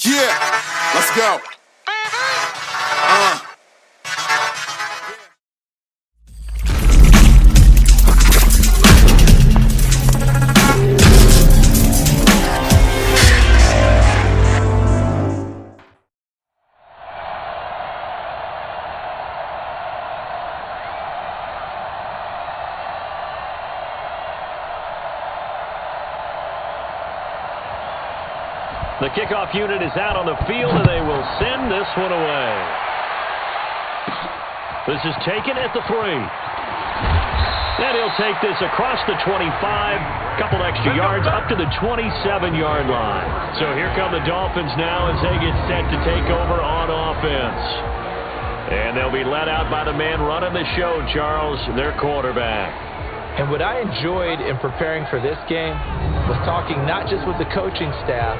Yeah, let's go. The kickoff unit is out on the field, and they will send this one away. This is taken at the 3. And he'll take this across the 25, couple extra yards up to the 27-yard line. So here come the Dolphins now as they get set to take over on offense. And they'll be led out by the man running the show, Charles, their quarterback. And what I enjoyed in preparing for this game was talking not just with the coaching staff,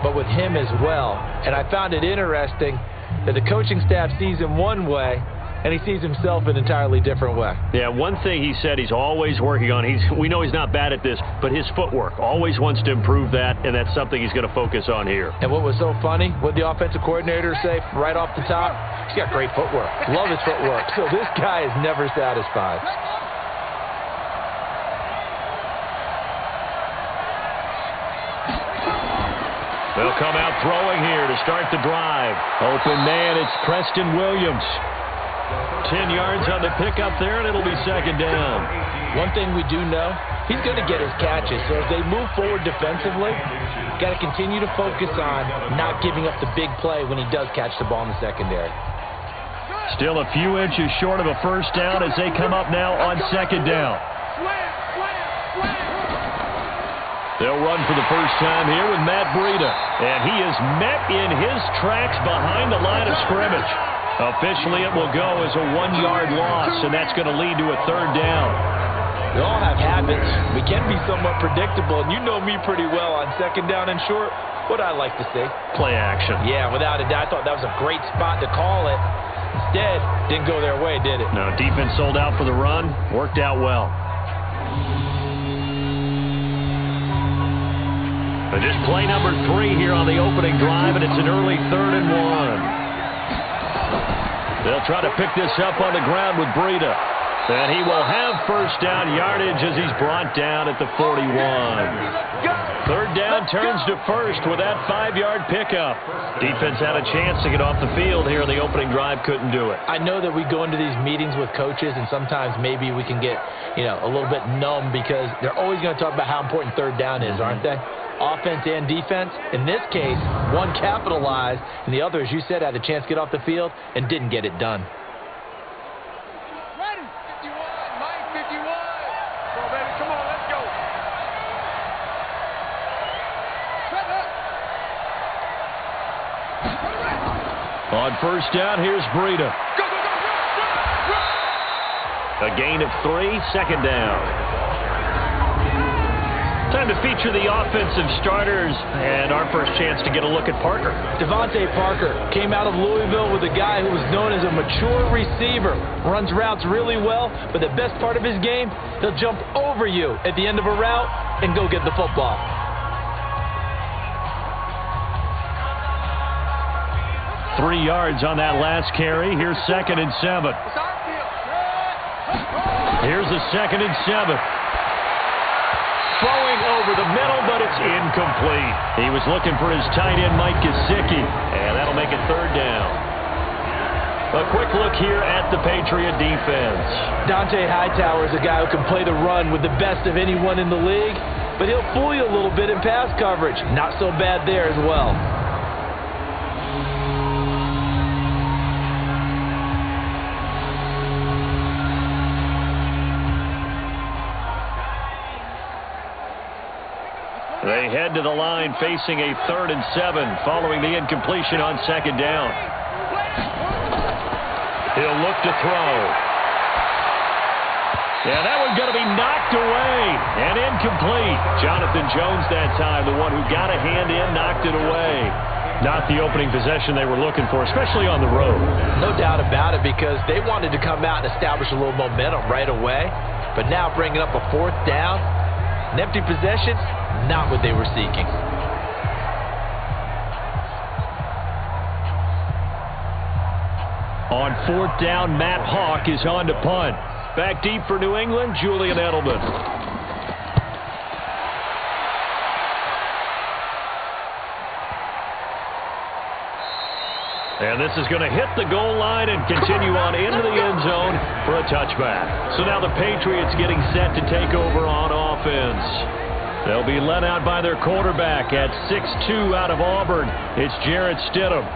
but with him as well. And I found it interesting that the coaching staff sees him one way, and he sees himself an entirely different way. Yeah, one thing he said he's always working on, we know he's not bad at this, but his footwork, always wants to improve that, and that's something he's going to focus on here. And what was so funny, what the offensive coordinator say right off the top? He's got great footwork. Love his footwork. So this guy is never satisfied. They'll come out throwing here to start the drive. Open man, it's Preston Williams. 10 yards on the pickup there, and it'll be second down. One thing we do know, he's going to get his catches. So as they move forward defensively, got to continue to focus on not giving up the big play when he does catch the ball in the secondary. Still a few inches short of a first down as they come up now on second down. They'll run for the first time here with Matt Breida. And he is met in his tracks behind the line of scrimmage. Officially, it will go as a 1-yard loss, and that's going to lead to a third down. We all have habits. We can be somewhat predictable, and you know me pretty well on second down and short. What I like to see? Play action. Yeah, without a doubt. I thought that was a great spot to call it. Instead, didn't go their way, did it? No, defense sold out for the run. Worked out well. Just play number 3 here on the opening drive, and it's an early 3rd and 1. They'll try to pick this up on the ground with Breida. And he will have first down yardage as he's brought down at the 41. Third down turns to first with that 5-yard pickup. Defense had a chance to get off the field here in the opening drive, couldn't do it. I know that we go into these meetings with coaches, and sometimes maybe we can get, a little bit numb because they're always going to talk about how important third down is, aren't they? Offense and defense. In this case, one capitalized, and the other, as you said, had a chance to get off the field and didn't get it done. Ready? 51, Mike, 51. Come on, baby, come on, let's go. Set up. On first down, here's Breida. Go, go, go, run. A gain of 3, second down. Time to feature the offensive starters, and our first chance to get a look at Parker. Devontae Parker came out of Louisville with a guy who was known as a mature receiver. Runs routes really well, but the best part of his game, he'll jump over you at the end of a route and go get the football. Three yards on that last carry. Here's 2nd and 7. Here's a 2nd and 7. Throwing over the middle, but it's incomplete. He was looking for his tight end, Mike Gesicki, and that'll make it third down. A quick look here at the Patriot defense. Dante Hightower is a guy who can play the run with the best of anyone in the league, but he'll fool you a little bit in pass coverage. Not so bad there as well. They head to the line facing a 3rd and 7 following the incompletion on second down. He'll look to throw. Yeah, that one's going to be knocked away and incomplete. Jonathan Jones that time, the one who got a hand in, knocked it away. Not the opening possession they were looking for, especially on the road. No doubt about it, because they wanted to come out and establish a little momentum right away. But now bringing up a 4th down, an empty possession, not what they were seeking. 4th down, Matt Hawk is on to punt. Back deep for New England, Julian Edelman. And this is going to hit the goal line and continue on into the end zone for a touchback. So now the Patriots getting set to take over on offense. They'll be led out by their quarterback at 6'2" out of Auburn. It's Jarrett Stidham.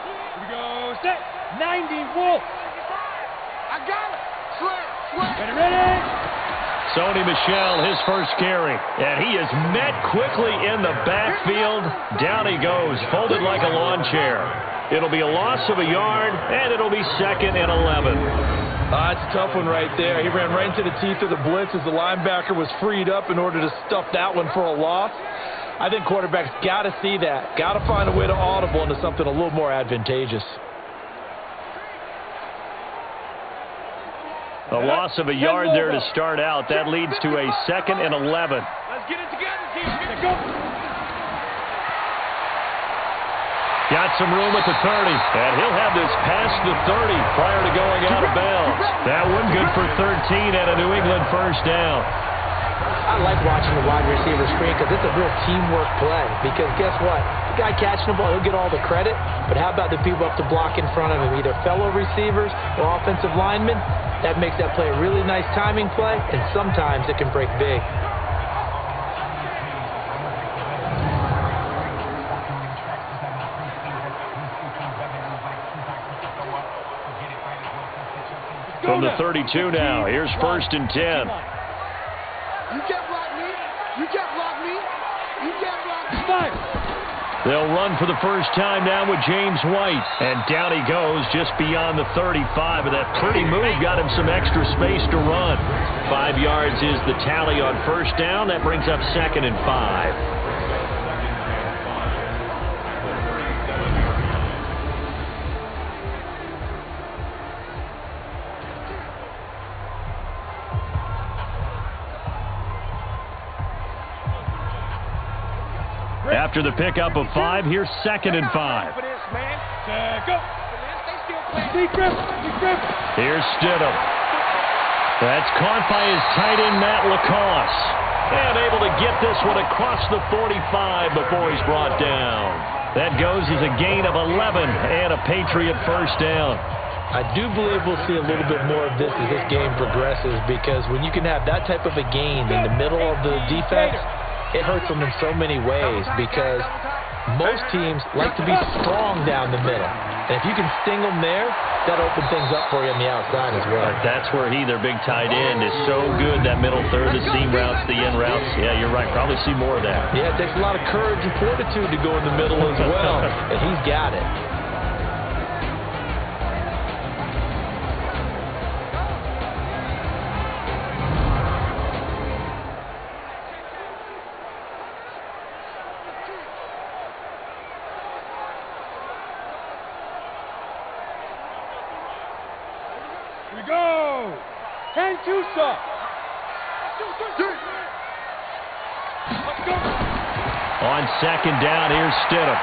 Here we go. Set. 90 Wolf. I got it. Ready? Sony Michel, his first carry. And he is met quickly in the backfield. Down he goes, folded like a lawn chair. It'll be a loss of a yard, and it'll be 2nd and 11. That's a tough one right there. He ran right into the teeth of the blitz as the linebacker was freed up in order to stuff that one for a loss. I think quarterbacks got to see that. Got to find a way to audible into something a little more advantageous. A loss of a yard there to start out. That leads to a 2nd and 11. Let's get it together, team. Let's go. Got some room at the 30, and he'll have this past the 30 prior to going out of bounds. That one good for 13 and a New England first down. I like watching the wide receiver screen because it's a real teamwork play. Because guess what? The guy catching the ball, he'll get all the credit. But how about the people up to block in front of him, either fellow receivers or offensive linemen? That makes that play a really nice timing play, and sometimes it can break big. From the 32 now, here's 1st and 10. You can't block me. You can't block me. You can't block me. Fine. They'll run for the first time now with James White. And down he goes just beyond the 35. But that pretty move got him some extra space to run. 5 yards is the tally on first down. That brings up 2nd and 5. After the pickup of 5, here's 2nd and 5. Here's Stidham. That's caught by his tight end, Matt Lacoste. And able to get this one across the 45 before he's brought down. That goes as a gain of 11 and a Patriot first down. I do believe we'll see a little bit more of this as this game progresses, because when you can have that type of a gain in the middle of the defense, it hurts them in so many ways, because most teams like to be strong down the middle. And if you can sting them there, that opens things up for you on the outside as well. That's where their big tight end, is so good, that middle third, the seam routes, the in routes. Yeah, you're right. Probably see more of that. Yeah, it takes a lot of courage and fortitude to go in the middle as well, and he's got it. Here we go. And Tusa. Let's go. On 2nd down, here's Stidham.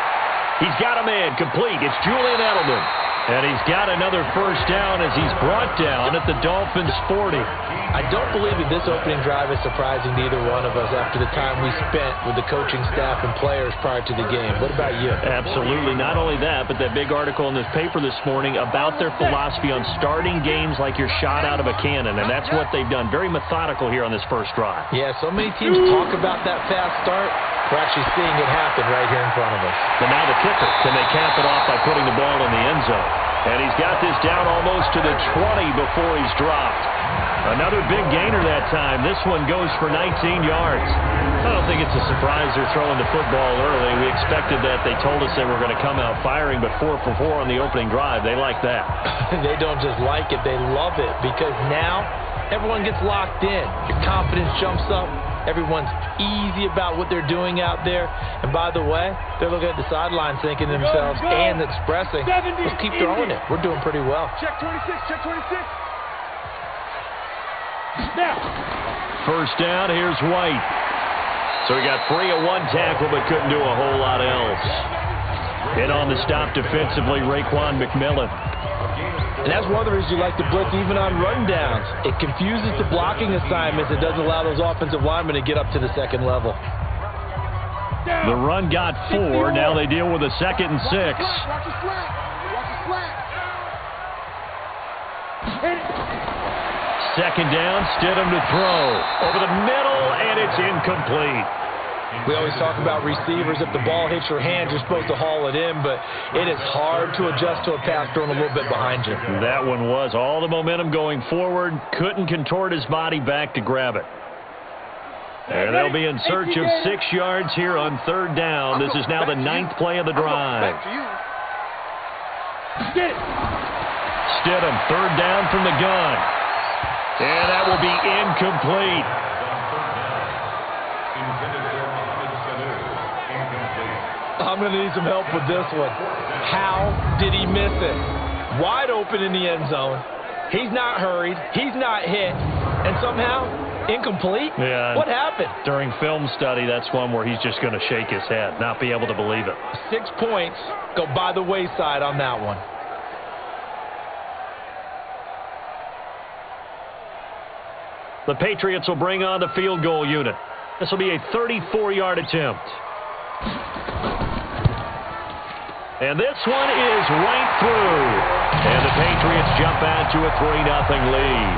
He's got a man complete. It's Julian Edelman. And he's got another first down as he's brought down at the Dolphins 40. I don't believe that this opening drive is surprising to either one of us after the time we spent with the coaching staff and players prior to the game. What about you? Absolutely. Not only that, but that big article in this paper this morning about their philosophy on starting games like you're shot out of a cannon, and that's what they've done. Very methodical here on this first drive. Yeah, so many teams talk about that fast start. We're actually seeing it happen right here in front of us. But now the kicker, can they cap it off by putting the ball in the end zone? And he's got this down almost to the 20 before he's dropped. Another big gainer that time. This one goes for 19 yards. I don't think it's a surprise they're throwing the football early. We expected that. They told us they were going to come out firing, but 4 for 4 on the opening drive. They like that. They don't just like it. They love it, because now everyone gets locked in. Your confidence jumps up. Everyone's easy about what they're doing out there. And by the way, they're looking at the sidelines thinking to themselves and expressing, let's keep throwing it. We're doing pretty well. Check 26, check 26. Now. First down, here's White. So he got free of one tackle but couldn't do a whole lot else. In on the stop defensively, Raekwon McMillan. And that's one of the reasons you like to blitz even on rundowns. It confuses the blocking assignments. It doesn't allow those offensive linemen to get up to the second level. The run got 4. Now they deal with a 2nd and 6. Watch the flat. Watch the flat. Second down, Stidham to throw. Over the middle, and it's incomplete. We always talk about receivers. If the ball hits your hands, you're supposed to haul it in, but it is hard to adjust to a pass thrown a little bit behind you. That one was. All the momentum going forward. Couldn't contort his body back to grab it. And they'll be in search of 6 yards here on 3rd down. This is now the 9th play of the drive. Stidham, 3rd down from the gun. And that will be incomplete. I'm going to need some help with this one. How did he miss it? Wide open in the end zone. He's not hurried. He's not hit. And somehow, incomplete? Yeah. What happened? During film study, that's one where he's just going to shake his head, not be able to believe it. 6 points go by the wayside on that one. The Patriots will bring on the field goal unit. This will be a 34-yard attempt. And this one is right through. And the Patriots jump out to a 3-0 lead.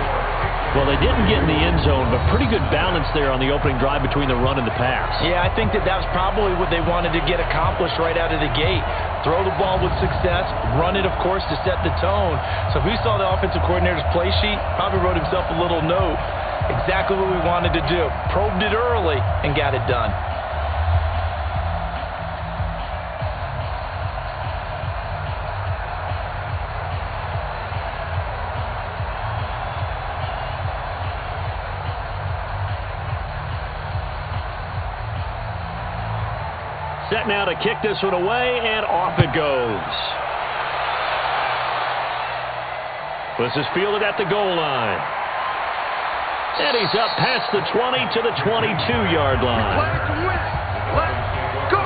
Well, they didn't get in the end zone, but pretty good balance there on the opening drive between the run and the pass. Yeah, I think that was probably what they wanted to get accomplished right out of the gate. Throw the ball with success, run it, of course, to set the tone. So if we saw the offensive coordinator's play sheet, probably wrote himself a little note. Exactly what we wanted to do. Probed it early and got it done. Set now to kick this one away, and off it goes. This is fielded at the goal line. And he's up past the 20 to the 22-yard line. Let's go.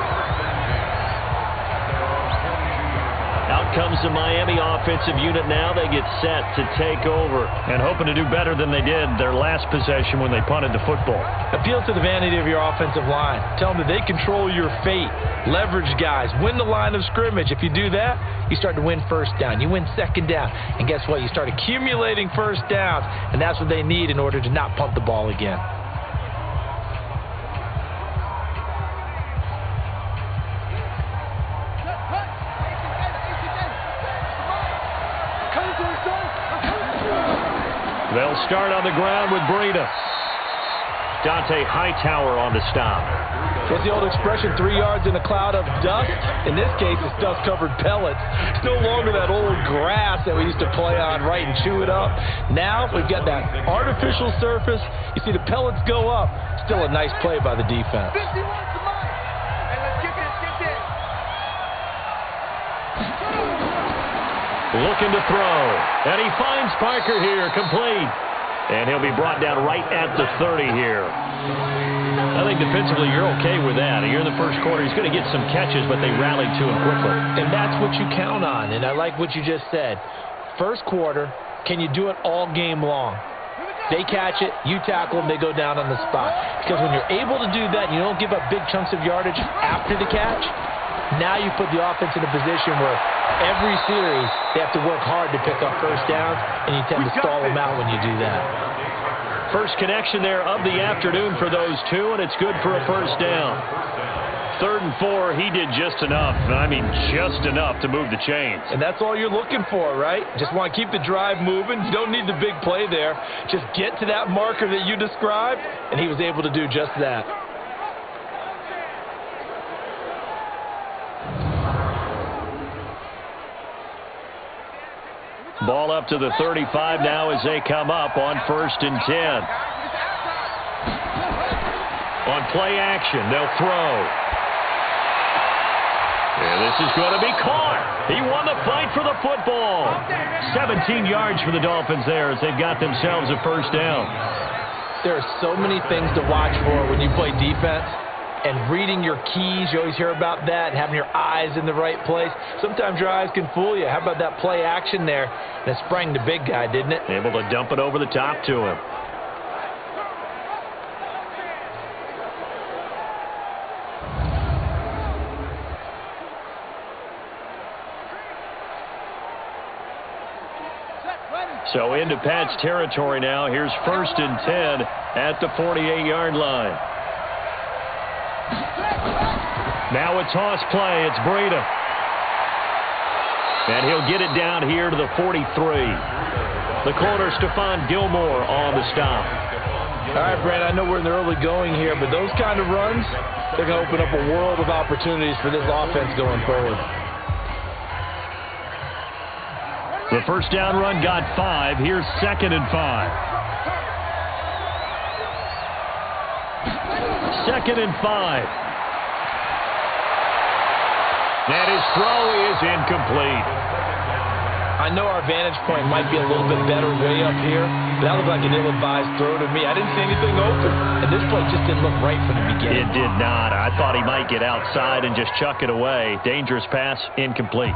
Out comes the Miami offensive unit now. They get set to take over and hoping to do better than they did their last possession when they punted the football. Appeal to the vanity of your offensive line. Tell them that they control your fate. Leverage guys. Win the line of scrimmage. If you do that, you start to win first down. You win second down. And guess what? You start accumulating first downs. And that's what they need in order to not punt the ball again. They'll start on the ground with Breida. Dante Hightower on the stop. What's the old expression, 3 yards in a cloud of dust? In this case, it's dust-covered pellets. It's no longer that old grass that we used to play on, right, and chew it up. Now we've got that artificial surface. You see the pellets go up. Still a nice play by the defense. Looking to throw. And he finds Parker here, complete. And he'll be brought down right at the 30 here. I think defensively you're okay with that. Here in the first quarter, he's going to get some catches, but they rallied to him quickly. And that's what you count on. And I like what you just said. First quarter, can you do it all game long? They catch it, you tackle them, they go down on the spot. Because when you're able to do that, and you don't give up big chunks of yardage after the catch, now you put the offense in a position where every series they have to work hard to pick up first downs, and you tend to stall them out when you do that. First connection there of the afternoon for those two, and it's good for a first down. 3rd and 4, he did just enough. I mean, just enough to move the chains. And that's all you're looking for, right? Just want to keep the drive moving. You don't need the big play there. Just get to that marker that you described, and he was able to do just that. Ball up to the 35 now as they come up on 1st and 10. On play action, they'll throw. And this is going to be caught. He won the fight for the football. 17 yards for the Dolphins there as they've got themselves a first down. There are so many things to watch for when you play defense. And reading your keys, you always hear about that, and having your eyes in the right place. Sometimes your eyes can fool you. How about that play action there? And it sprang the big guy, didn't it? Able to dump it over the top to him. So into Pat's territory now. Here's 1st and 10 at the 48-yard line. Now a toss play. It's Breida. And he'll get it down here to the 43. The corner, Stephon Gilmore, on the stop. All right, Brad, I know we're in the early going here, but those kind of runs, they're going to open up a world of opportunities for this offense going forward. The first down run got 5. Here's 2nd and 5. 2nd and 5. And his throw is incomplete. I know our vantage point might be a little bit better way up here, but that looked like an ill-advised throw to me. I didn't see anything open, and this play just didn't look right from the beginning. It did not. I thought he might get outside and just chuck it away. Dangerous pass, incomplete.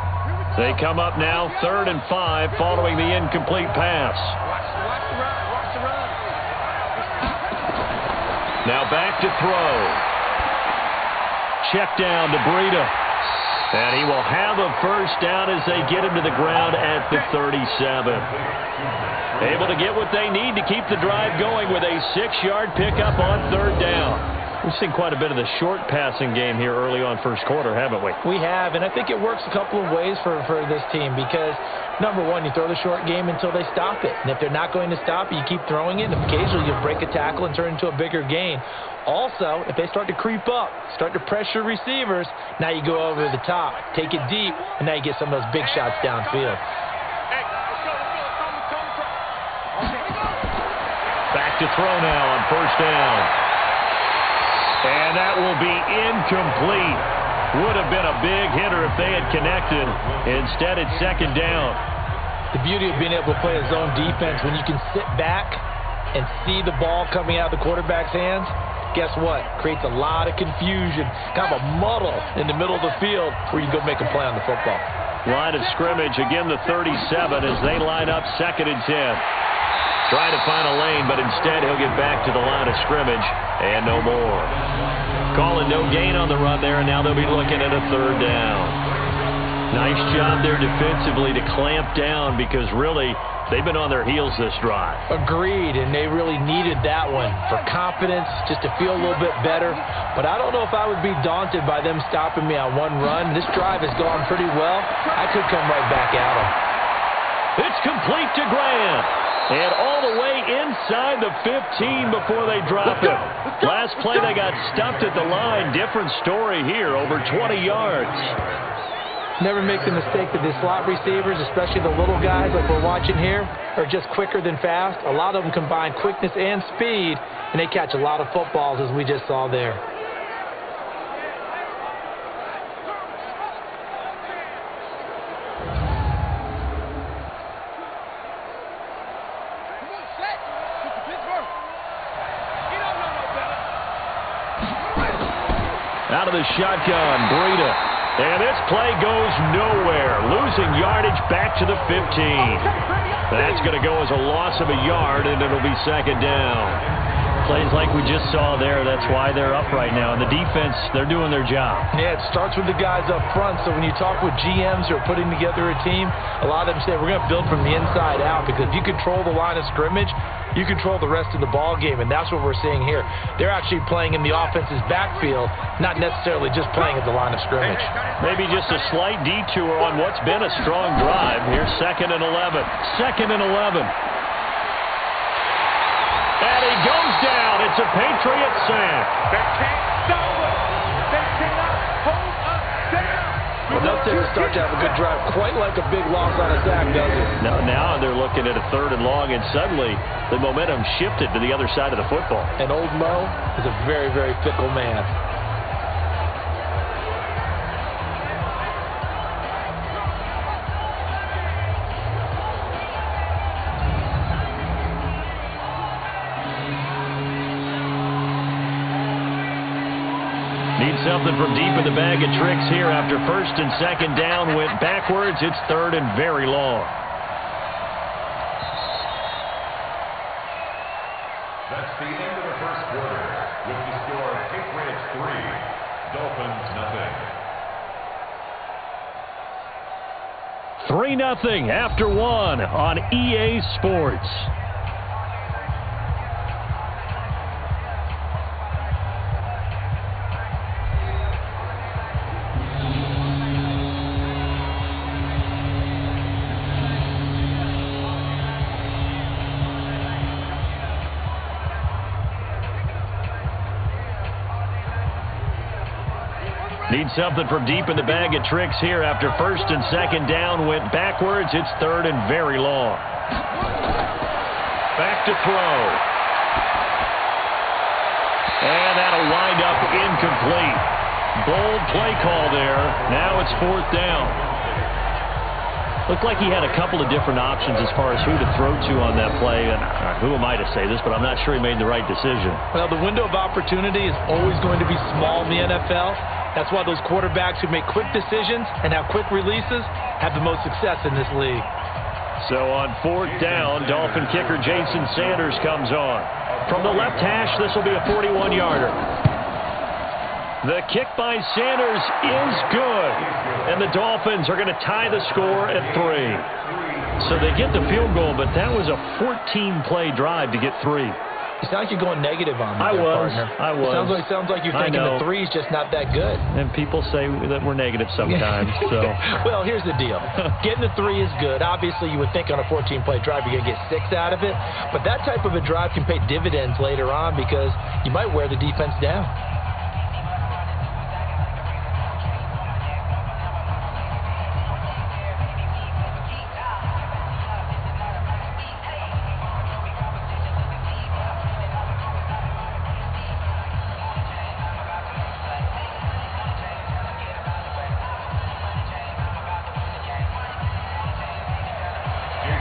They come up now, 3rd and 5, following the incomplete pass. Now back to throw. Check down to Breida. And he will have a first down as they get him to the ground at the 37. Able to get what they need to keep the drive going with a 6-yard pickup on 3rd down. We've seen quite a bit of the short passing game here early on first quarter, haven't we? We have, and I think it works a couple of ways for this team because, number one, you throw the short game until they stop it. And if they're not going to stop it, you keep throwing it, and occasionally you'll break a tackle and turn into a bigger gain. Also, if they start to creep up, start to pressure receivers, now you go over the top, take it deep, and now you get some of those big shots downfield. Back to throw now on first down. And that will be incomplete. Would have been a big hitter if they had connected. Instead, it's 2nd down. The beauty of being able to play a zone defense, when you can sit back and see the ball coming out of the quarterback's hands, guess what? Creates a lot of confusion, kind of a muddle in the middle of the field where you go make a play on the football. Line of scrimmage, again the 37 as they line up 2nd and 10. Trying to find a lane, but instead he'll get back to the line of scrimmage and no more. Calling no gain on the run there, and now they'll be looking at a 3rd down. Nice job there defensively to clamp down because really they've been on their heels this drive. Agreed, and they really needed that one for confidence, just to feel a little bit better. But I don't know if I would be daunted by them stopping me on one run. This drive has gone pretty well. I could come right back at them. It's complete to Grant. And all the way inside the 15 before they drop it. Last play they got stuffed at the line. Different story here, over 20 yards. Never make the mistake that the slot receivers, especially the little guys like we're watching here, are just quicker than fast. A lot of them combine quickness and speed, and they catch a lot of footballs as we just saw there. Out of the shotgun, Breida. And this play goes nowhere. Losing yardage back to the 15. That's going to go as a loss of a yard, and it'll be 2nd down. Plays like we just saw there, that's why they're up right now. And the defense, they're doing their job. Yeah, it starts with the guys up front. So when you talk with GMs who are putting together a team, a lot of them say, we're going to build from the inside out. Because if you control the line of scrimmage, you control the rest of the ball game, and that's what we're seeing here. They're actually playing in the offense's backfield, not necessarily just playing at the line of scrimmage. Maybe just a slight detour on what's been a strong drive. Here's 2nd and 11. 2nd and 11. And he goes down. It's a Patriot sack. They can't stop us. They cannot hold us down. Well, they'll take a start to have a good drive, quite like a big loss on a sack, does it? Now they're looking at a 3rd and long, and suddenly the momentum shifted to the other side of the football. And old Mo is a very, very fickle man. Need something from deep in the bag of tricks here after 1st and 2nd down. Went backwards. It's 3rd and very long. That's the end of the first quarter with the score Patriots 3, Dolphins nothing. 3-0 after 1 on EA Sports. Need something from deep in the bag of tricks here after 1st and 2nd down. Went backwards. It's 3rd and very long. Back to throw. And that'll wind up incomplete. Bold play call there. Now it's 4th down. Looked like he had a couple of different options as far as who to throw to on that play. And who am I to say this, but I'm not sure he made the right decision. Well, the window of opportunity is always going to be small in the NFL. That's why those quarterbacks who make quick decisions and have quick releases have the most success in this league. So on 4th down, Dolphin kicker Jason Sanders comes on. From the left hash, this will be a 41-yarder. The kick by Sanders is good. And the Dolphins are going to tie the score at 3. So they get the field goal, but that was a 14-play drive to get 3. You sound like you're going negative on me, partner. I was. Sounds like you're thinking the 3's just not that good. And people say that we're negative sometimes. So. Well, here's the deal. Getting the 3 is good. Obviously, you would think on a 14-play drive you're going to get 6 out of it. But that type of a drive can pay dividends later on because you might wear the defense down.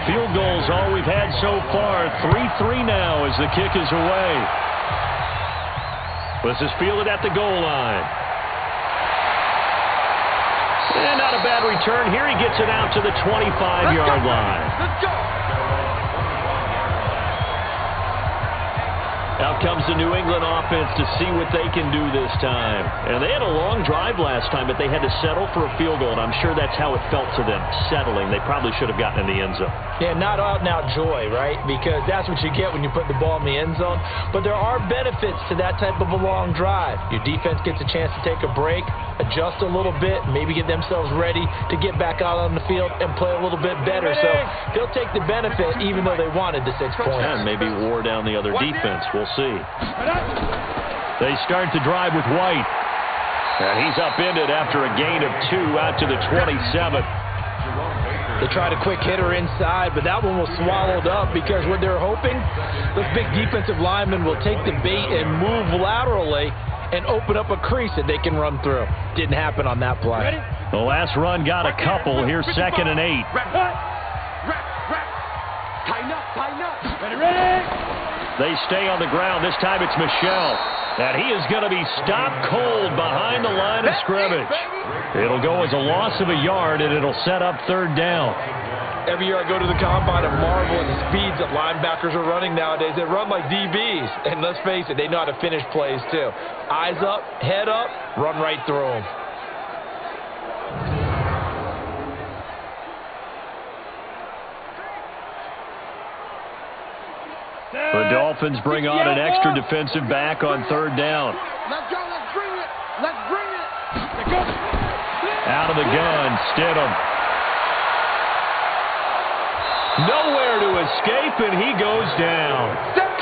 Field goals all we've had so far. 3-3 now as the kick is away. This is fielded at the goal line. And not a bad return. Here he gets it out to the 25-yard line. Let's go. Out comes the New England offense to see what they can do this time. And they had a long drive last time, but they had to settle for a field goal, and I'm sure that's how it felt to them, settling. They probably should have gotten in the end zone. Yeah, not out-and-out joy, right? Because that's what you get when you put the ball in the end zone. But there are benefits to that type of a long drive. Your defense gets a chance to take a break, adjust a little bit, maybe get themselves ready to get back out on the field and play a little bit better. So they'll take the benefit even though they wanted the 6 points. And maybe wore down the other defense. We'll see. They start the drive with White. And he's upended after a gain of 2 out to the 27. They tried a quick hitter inside, but that one was swallowed up because what they're hoping, those big defensive linemen will take the bait and move laterally and open up a crease that they can run through. Didn't happen on that play. The last run got a couple. Here's 2nd and 8. Tighten up. Ready? They stay on the ground. This time it's Michel. And he is going to be stopped cold behind the line of scrimmage. It'll go as a loss of a yard, and it'll set up 3rd down. Every year I go to the combine and marvel at the speeds that linebackers are running nowadays. They run like DBs. And let's face it, they know how to finish plays too. Eyes up, head up, run right through them. The Dolphins bring on an extra defensive back on 3rd down. Let's go. Let's bring it. Let's go. Out of the gun, Stidham. Nowhere to escape, and he goes down.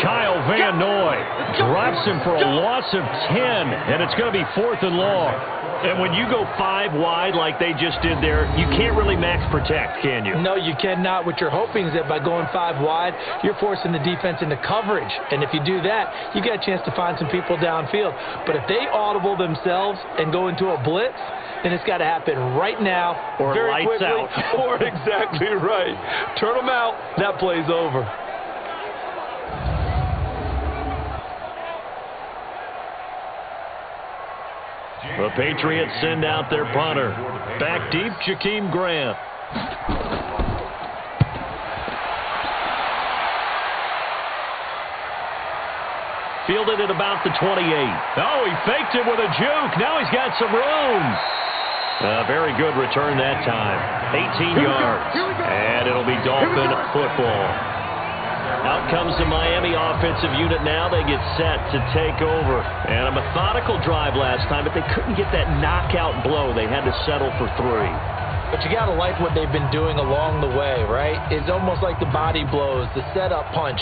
Kyle Van Noy drops him for a loss of 10, and it's going to be 4th and long. And when you go 5 wide like they just did there, you can't really max protect, can you? No, you cannot. What you're hoping is that by going 5 wide, you're forcing the defense into coverage. And if you do that, you get a chance to find some people downfield. But if they audible themselves and go into a blitz, then it's got to happen right now, or very lights quickly, out. or exactly right. Turn them out. That play's over. The Patriots send out their punter. Back deep, Jakeem Grant. Fielded at about the 28. Oh, he faked it with a juke. Now he's got some room. Very good return that time. 18 yards. And it'll be Dolphin football. Out comes the Miami offensive unit now. They get set to take over. And a methodical drive last time, but they couldn't get that knockout blow. They had to settle for 3. But you got to like what they've been doing along the way, right? It's almost like the body blows, the setup punch.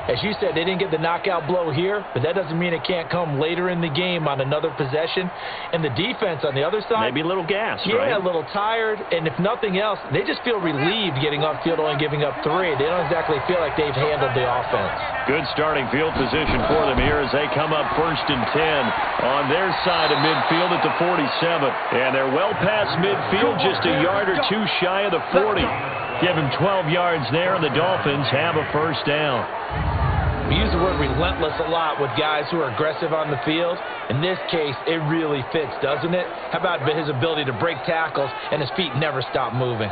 As you said, they didn't get the knockout blow here, but that doesn't mean it can't come later in the game on another possession. And the defense on the other side, maybe a little gassed, right? Yeah, a little tired. And if nothing else, they just feel relieved getting off field, only giving up 3. They don't exactly feel like they've handled the offense. Good starting field position for them here as they come up 1st and 10 on their side of midfield at the 47. And they're well past midfield, just a yard or 2 shy of the 40. Give them 12 yards there, and the Dolphins have a 1st down. We use the word relentless a lot with guys who are aggressive on the field. In this case, it really fits, doesn't it? How about his ability to break tackles and his feet never stop moving?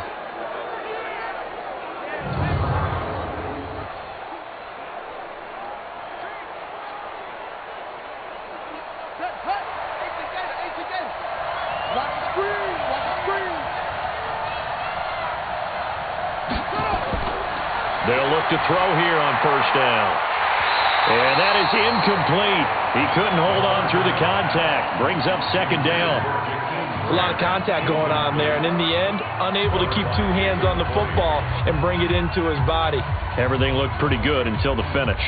They'll look to throw here on 1st down. And that is incomplete. He couldn't hold on through the contact. Brings up 2nd down. A lot of contact going on there, and in the end, unable to keep 2 hands on the football and bring it into his body. Everything looked pretty good until the finish.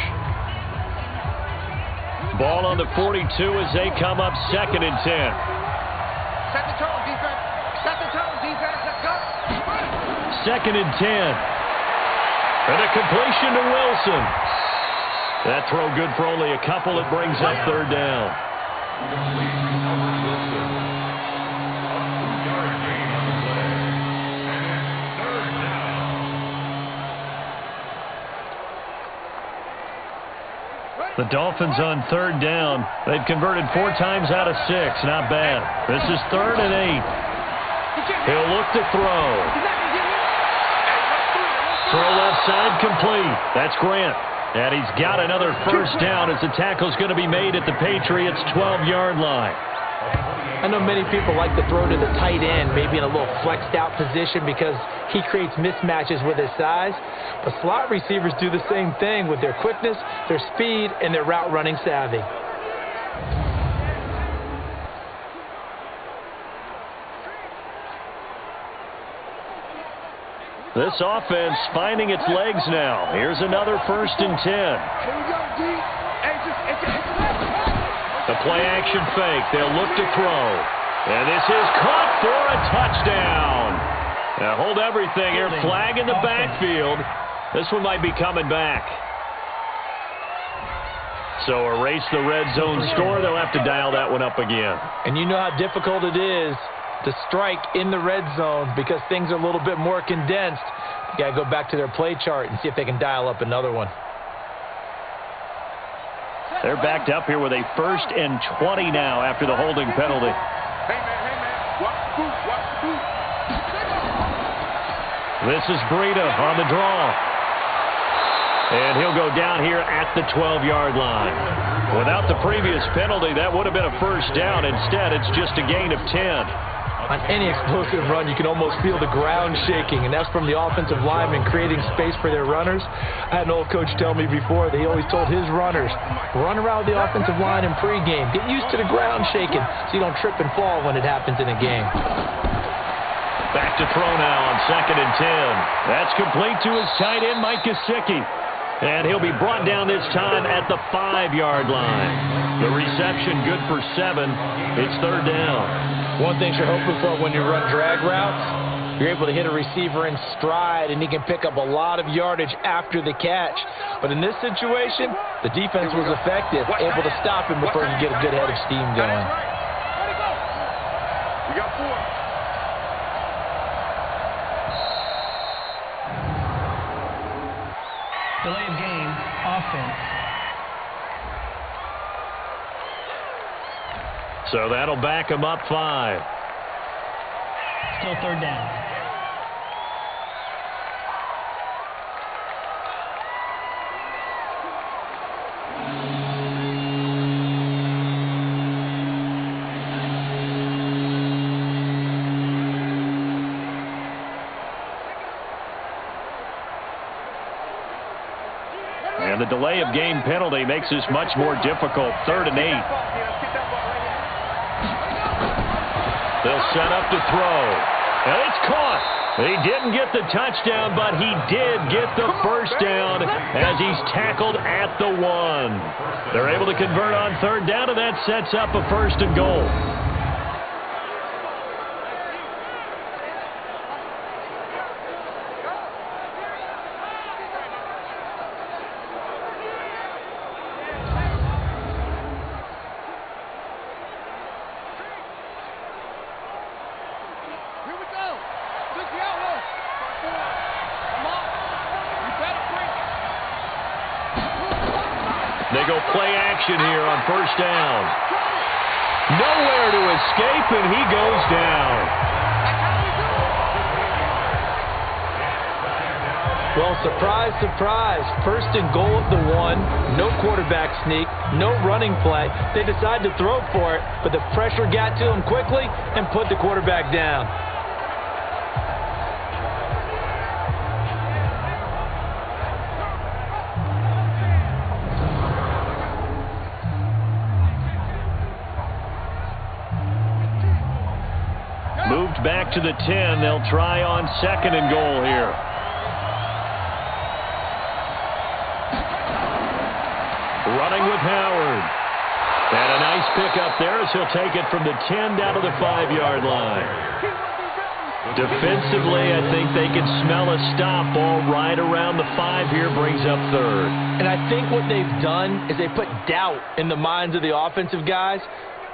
Ball on the 42 as they come up 2nd and 10. Set the tone, defense. Set the tone, defense. Let's go. 2nd and 10. And a completion to Wilson. That throw good for only a couple. It brings up 3rd down. The Dolphins on 3rd down. They've converted 4 times out of 6. Not bad. This is 3rd and 8. He'll look to throw. Throw left side complete. That's Grant. And he's got another 1st down as the tackle's going to be made at the Patriots' 12-yard line. I know many people like to throw to the tight end, maybe in a little flexed out position because he creates mismatches with his size. But slot receivers do the same thing with their quickness, their speed, and their route running savvy. This offense finding its legs now. Here's another 1st and 10. Here we go, D. The play action fake. They'll look to throw. And this is caught for a touchdown. Now hold everything here. Flag in the backfield. This one might be coming back. So erase the red zone score. They'll have to dial that one up again. And you know how difficult it is to strike in the red zone because things are a little bit more condensed. You got to go back to their play chart and see if they can dial up another one. They're backed up here with a 1st and 20 now after the holding penalty. Hey, man. Watch the boot. Watch the boot. This is Breida on the draw. And he'll go down here at the 12-yard line. Without the previous penalty, that would have been a 1st down. Instead, it's just a gain of 10. On any explosive run, you can almost feel the ground shaking, and that's from the offensive linemen creating space for their runners. I had an old coach tell me before, they always told his runners, run around the offensive line in pregame. Get used to the ground shaking so you don't trip and fall when it happens in a game. Back to throw now on 2nd and 10. That's complete to his tight end, Mike Gesicki. And he'll be brought down this time at the 5-yard line. The reception good for 7. It's 3rd down. One thing you're hoping for when you run drag routes, you're able to hit a receiver in stride, and he can pick up a lot of yardage after the catch. But in this situation, the defense was effective, able to stop him before he could get a good head of steam going. We got 4. Delay of game, offense. So that'll back him up 5. Still third down. And the delay of game penalty makes this much more difficult. 3rd and 8. They'll set up to throw. And it's caught. He didn't get the touchdown, but he did get the first down as he's tackled at the 1. They're able to convert on 3rd down, and that sets up a 1st and goal. They go play action here on 1st down. Nowhere to escape, and he goes down. Well, surprise, surprise. 1st and goal at the 1. No quarterback sneak. No running play. They decide to throw for it, but the pressure got to him quickly and put the quarterback down. Moved back to the 10. They'll try on 2nd and goal here. Running with Howard. And a nice pickup there as he'll take it from the 10 down to the 5-yard line. Defensively, I think they can smell a stop. Ball right around the 5 here, brings up 3rd. And I think what they've done is they put doubt in the minds of the offensive guys.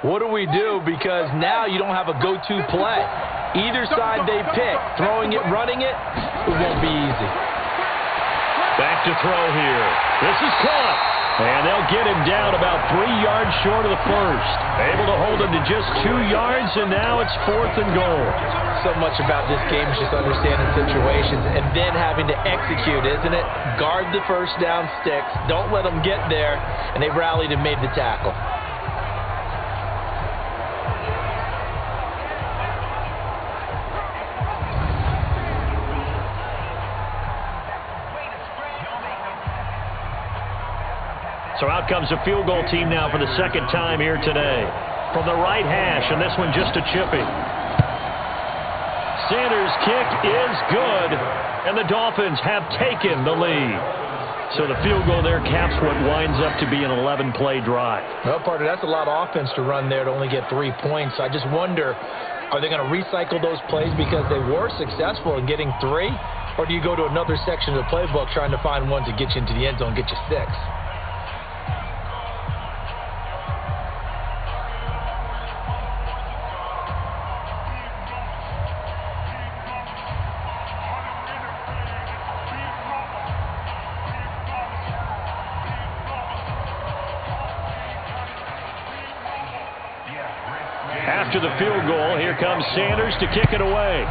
What do we do? Because now you don't have a go-to play. Either side they pick, throwing it, running it, it won't be easy. Back to throw here. This is caught. And they'll get him down about 3 yards short of the 1st. Able to hold him to just 2 yards, and now it's 4th and goal. So much about this game is just understanding situations and then having to execute, isn't it? Guard the 1st down sticks. Don't let them get there. And they rallied and made the tackle. So out comes a field goal team now for the 2nd time here today. From the right hash, and this one just a chippy. Sanders' kick is good, and the Dolphins have taken the lead. So the field goal there caps what winds up to be an 11-play drive. Well, partner, that's a lot of offense to run there to only get 3 points. I just wonder, are they going to recycle those plays because they were successful in getting 3? Or do you go to another section of the playbook trying to find one to get you into the end zone and get you 6? After the field goal, here comes Sanders to kick it away.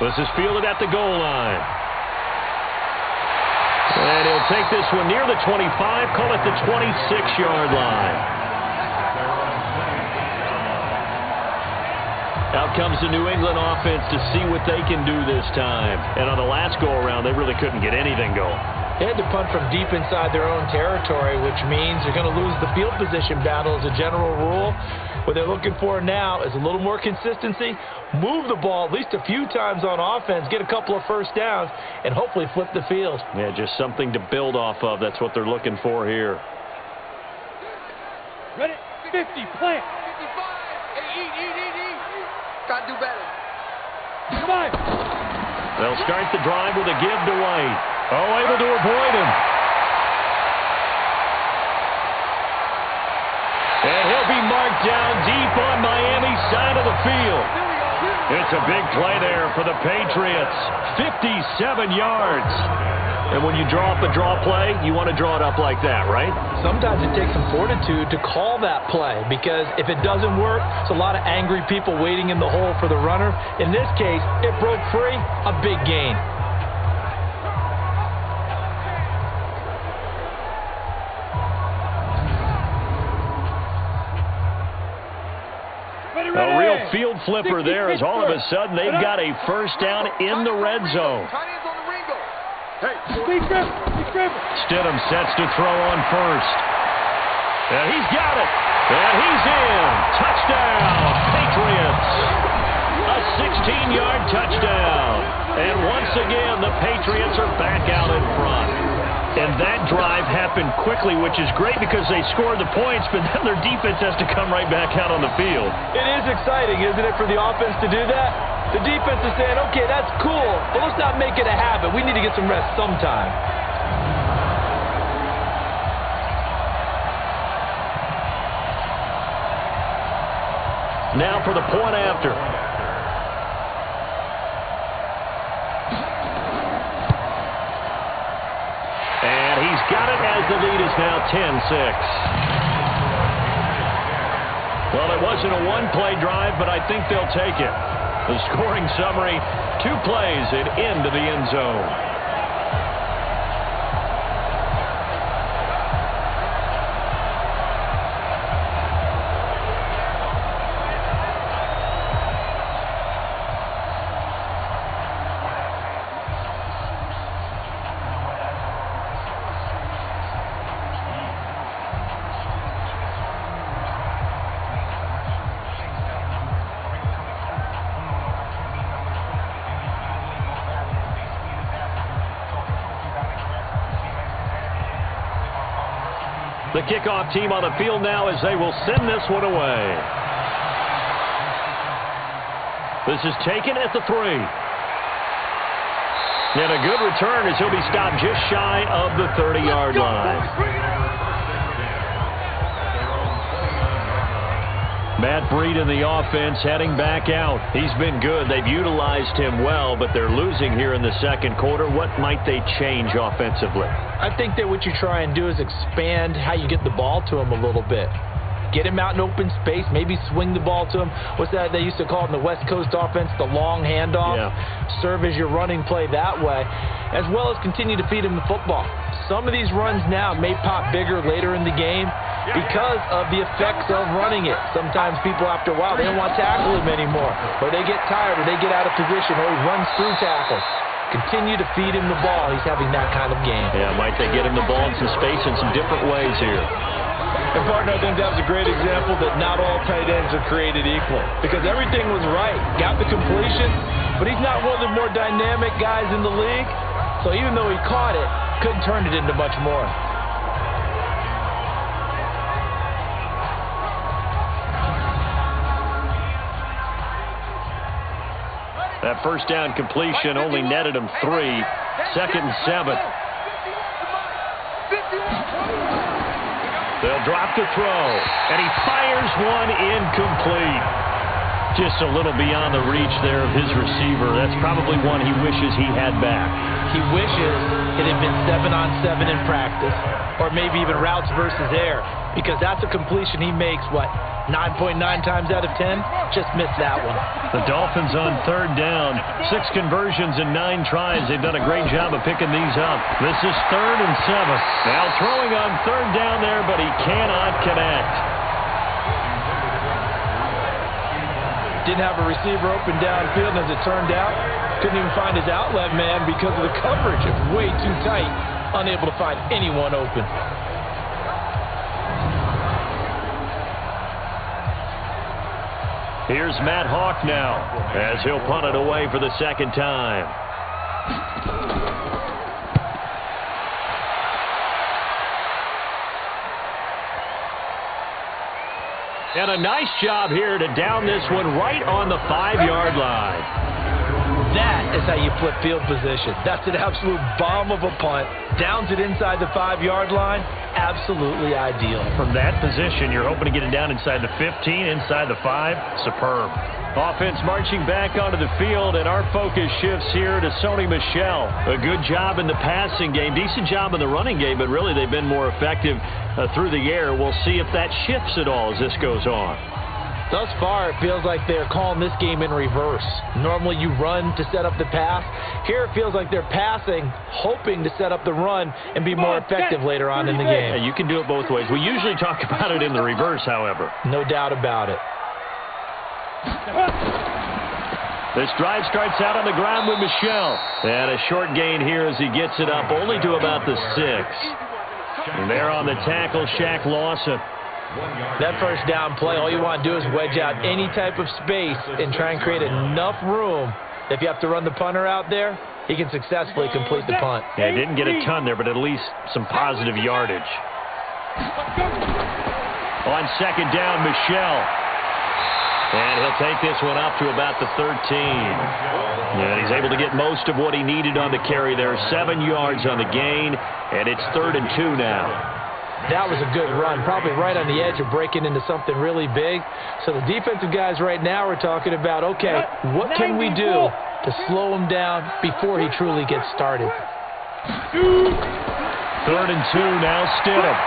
This is fielded at the goal line. And he'll take this one near the 25, call it the 26-yard line. Out comes the New England offense to see what they can do this time. And on the last go-around, they really couldn't get anything going. They had to punt from deep inside their own territory, which means they're going to lose the field position battle as a general rule. What they're looking for now is a little more consistency, move the ball at least a few times on offense, get a couple of 1st downs, and hopefully flip the field. Yeah, just something to build off of. That's what they're looking for here. Ready, 50, plant. 55. Hey, eat. Gotta do better. 5. They'll start the drive with a give to White. Oh, able to avoid him. And he'll be marked down deep on Miami's side of the field. It's a big play there for the Patriots. 57 yards. And when you draw up a draw play, you want to draw it up like that, right? Sometimes it takes some fortitude to call that play because if it doesn't work, it's a lot of angry people waiting in the hole for the runner. In this case, it broke free, a big gain. A real field flipper there as all of a sudden they've got a first down in the red zone. Stidham sets to throw on first. And he's got it. And he's in. Touchdown, Patriots. A 16-yard touchdown. And once again, the Patriots are back out in front. And that drive happened quickly, which is great because they scored the points, but then their defense has to come right back out on the field. It is exciting, isn't it, for the offense to do that? The defense is saying, okay, that's cool, but let's not make it a habit. We need to get some rest sometime. Now for the point after. And he's got it as the lead is now 10-6. Well, it wasn't a one-play drive, but I think they'll take it. The scoring summary, 2 plays and into the end zone. The kickoff team on the field now as they will send this one away. This is taken at the 3. And a good return as he'll be stopped just shy of the 30-yard line. Matt Breed in the offense heading back out. He's been good. They've utilized him well, but they're losing here in the second quarter. What might they change offensively? I think that what you try and do is expand how you get the ball to him a little bit. Get him out in open space, maybe swing the ball to him. What's that they used to call it in the West Coast offense, the long handoff? Yeah. Serve as your running play that way, as well as continue to feed him the football. Some of these runs now may pop bigger later in the game because of the effects of running it. Sometimes people, after a while, they don't want to tackle him anymore, or they get tired, or they get out of position, or he runs through tackles. Continue to feed him the ball. He's having that kind of game. Yeah, might they get him the ball in some space in some different ways here. And, partner, I think that was a great example that not all tight ends are created equal because everything was right. Got the completion, but he's not one of the more dynamic guys in the league. So even though he caught it, couldn't turn it into much more. That first down completion only netted him 3. 2nd and 7. They'll drop to throw, and he fires one incomplete. Just a little beyond the reach there of his receiver. That's probably one he wishes he had back. He wishes it had been 7-on-7 in practice, or maybe even routes versus air, because that's a completion he makes, 9.9 times out of 10? Just missed that one. The Dolphins on 3rd down. 6 conversions in 9 tries. They've done a great job of picking these up. This is 3rd and 7. Now throwing on 3rd down there, but he cannot connect. Didn't have a receiver open downfield, as it turned out. Couldn't even find his outlet man because of the coverage. It's way too tight. Unable to find anyone open. Here's Matt Hawk now as he'll punt it away for the 2nd time. And a nice job here to down this one right on the 5-yard line. That is how you flip field position. That's an absolute bomb of a punt. Downs it inside the 5-yard line. Absolutely ideal. From that position, you're hoping to get it down inside the 15, inside the 5. Superb. Offense marching back onto the field, and our focus shifts here to Sony Michel. A good job in the passing game, decent job in the running game, but really they've been more effective through the air. We'll see if that shifts at all as this goes on. Thus far, it feels like they're calling this game in reverse. Normally you run to set up the pass. Here it feels like they're passing, hoping to set up the run and be more effective later on in the game. Yeah, you can do it both ways. We usually talk about it in the reverse, however. No doubt about it. This drive starts out on the ground with Michel. And a short gain here as he gets it up only to about the 6. And there on the tackle, Shaq Lawson. That first down play, all you want to do is wedge out any type of space and try and create enough room. If you have to run the punter out there, he can successfully complete the punt. Yeah, didn't get a ton there, but at least some positive yardage. On second down, Michel. And he'll take this one up to about the 13. And he's able to get most of what he needed on the carry there. 7 yards on the gain, and it's 3rd and 2 now. That was a good run, probably right on the edge of breaking into something really big. So the defensive guys right now are talking about, okay, what can we do to slow him down before he truly gets started? 3rd and 2 now, Stidham.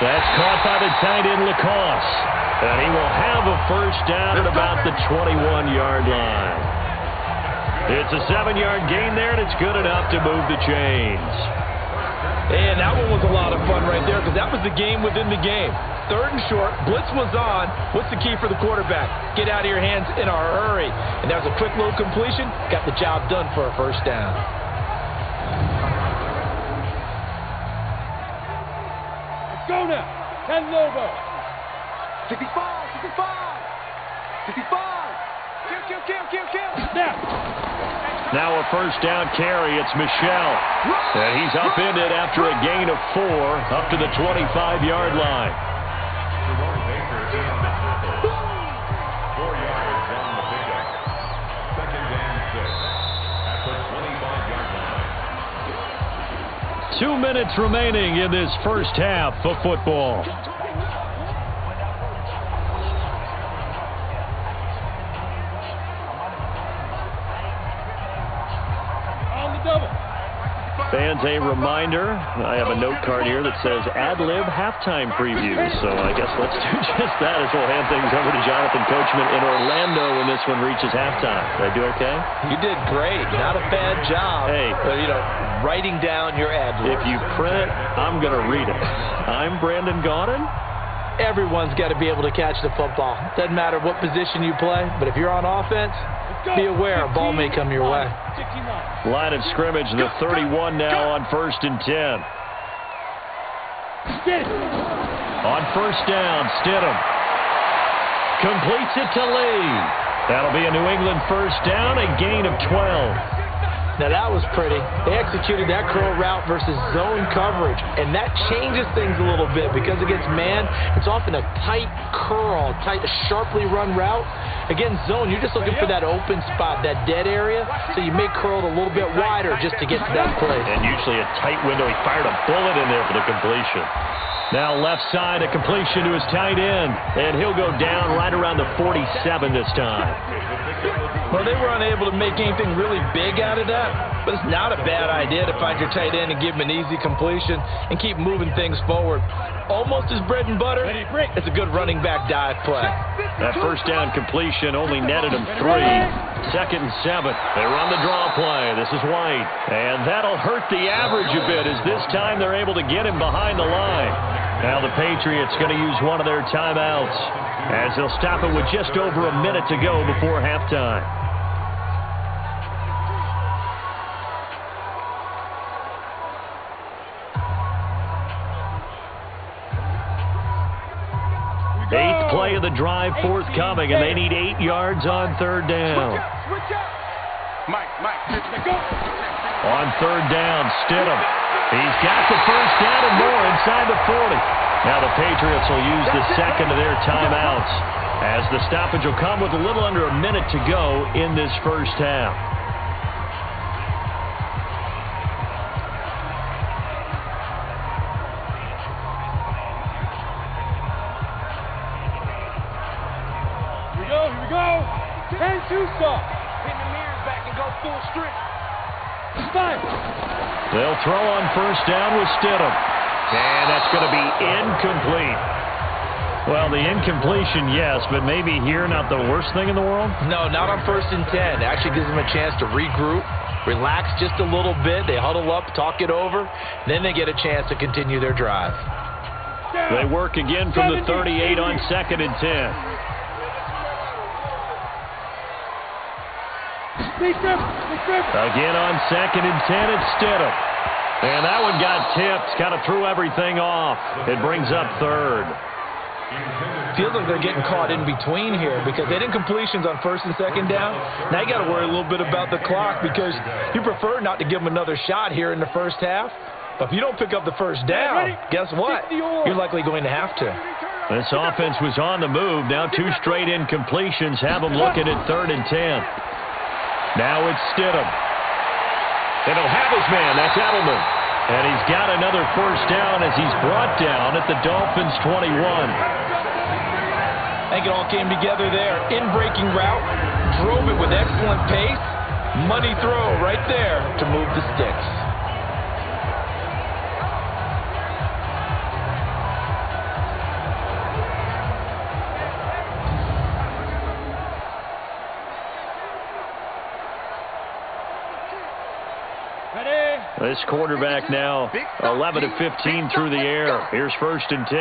That's caught by the tight end, Lacoste. And he will have a first down at about the 21-yard line. It's a 7-yard gain there, and it's good enough to move the chains. And that one was a lot of fun right there because that was the game within the game. 3rd and short, blitz was on. What's the key for the quarterback? Get out of your hands in a hurry. And that was a quick little completion. Got the job done for a first down. Let's go now. Ken Lobo. 55, 55, 55. Kill. Now a first down carry. It's Michel. And he's upended after a gain of 4 up to the 25-yard line. 4 yards on the pickup. 2nd and 6 at the 25-yard line. 2 minutes remaining in this first half of football. Fans, a reminder, I have a note card here that says ad-lib halftime preview. So I guess let's do just that as we'll hand things over to Jonathan Coachman in Orlando when this one reaches halftime. Did I do okay? You did great. Not a bad job. Hey. Writing down your ad-lib. If you print it, I'm going to read it. I'm Brandon Gaudin. Everyone's got to be able to catch the football. Doesn't matter what position you play, but if you're on offense, be aware a ball may come your way. Line of scrimmage, the 31 now on 1st and 10. On first down, Stidham completes it to Lee. That'll be a New England first down, a gain of 12. Now that was pretty. They executed that curl route versus zone coverage, and that changes things a little bit because against man, it's often a tight curl, sharply run route. Against zone, you're just looking for that open spot, that dead area, so you may curl it a little bit wider just to get to that place. And usually a tight window. He fired a bullet in there for the completion. Now left side, a completion to his tight end, and he'll go down right around the 47 this time. Well, they were unable to make anything really big out of that, but it's not a bad idea to find your tight end and give him an easy completion and keep moving things forward. Almost his bread and butter. It's a good running back dive play. That first down completion only netted him 3. 2nd and 7. They run the draw play. This is White. And that'll hurt the average a bit as this time they're able to get him behind the line. Now the Patriots going to use one of their timeouts as they'll stop it with just over a minute to go before halftime. Eighth play of the drive forthcoming, and they need 8 yards on 3rd down. On 3rd down, Stidham. He's got the first down and more inside the 40. Now the Patriots will use the second of their timeouts, as the stoppage will come with a little under a minute to go in this first half. Here we go. 10-2 stop. Pin the mirrors back and go full strength. Five. They'll throw on first down with Stidham. And that's going to be incomplete. Well, the incompletion, yes, but maybe here not the worst thing in the world? No, not on 1st and 10. It actually gives them a chance to regroup, relax just a little bit. They huddle up, talk it over. Then they get a chance to continue their drive. They work again from the 38 on 2nd and 10. Again on 2nd and 10, it's Stidham. And that one got tipped, kind of threw everything off. It brings up 3rd. Feels like they're getting caught in between here because they didn't completions on 1st and 2nd down. Now you got to worry a little bit about the clock because you prefer not to give them another shot here in the first half. But if you don't pick up the first down, guess what? You're likely going to have to. This offense was on the move. Now 2 straight incompletions have them looking at 3rd and 10. Now it's Stidham. And he'll have his man. That's Edelman. And he's got another first down as he's brought down at the Dolphins' 21. I think it all came together there. In-breaking route, drove it with excellent pace. Money throw right there to move the sticks. This quarterback now 11 of 15 through the air. Here's 1st and 10.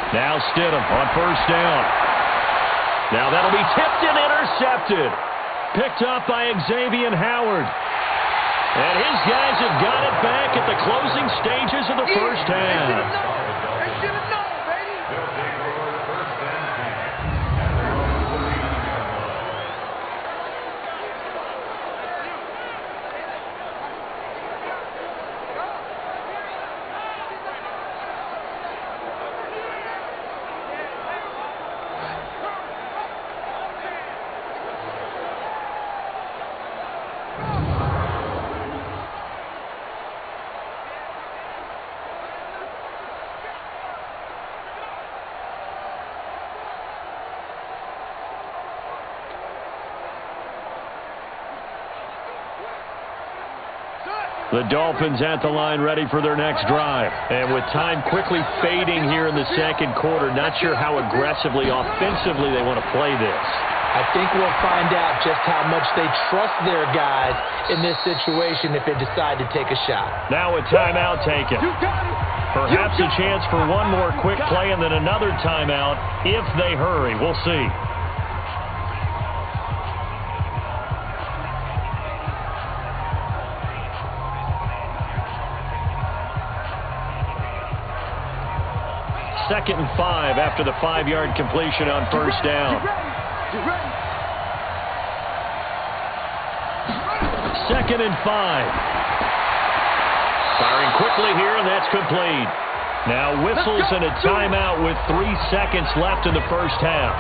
Now Stidham on first down. Now that'll be tipped and intercepted. Picked up by Xavier Howard. And his guys have got it back at the closing stages of the first half. The Dolphins at the line ready for their next drive. And with time quickly fading here in the second quarter, not sure how aggressively, offensively they want to play this. I think we'll find out just how much they trust their guys in this situation if they decide to take a shot. Now a timeout taken. Perhaps a chance for one more quick play and then another timeout if they hurry. We'll see. Second and 5 after the 5-yard completion on first down. Second and 5. Firing quickly here, and that's complete. Now whistles and a timeout with 3 seconds left in the first half.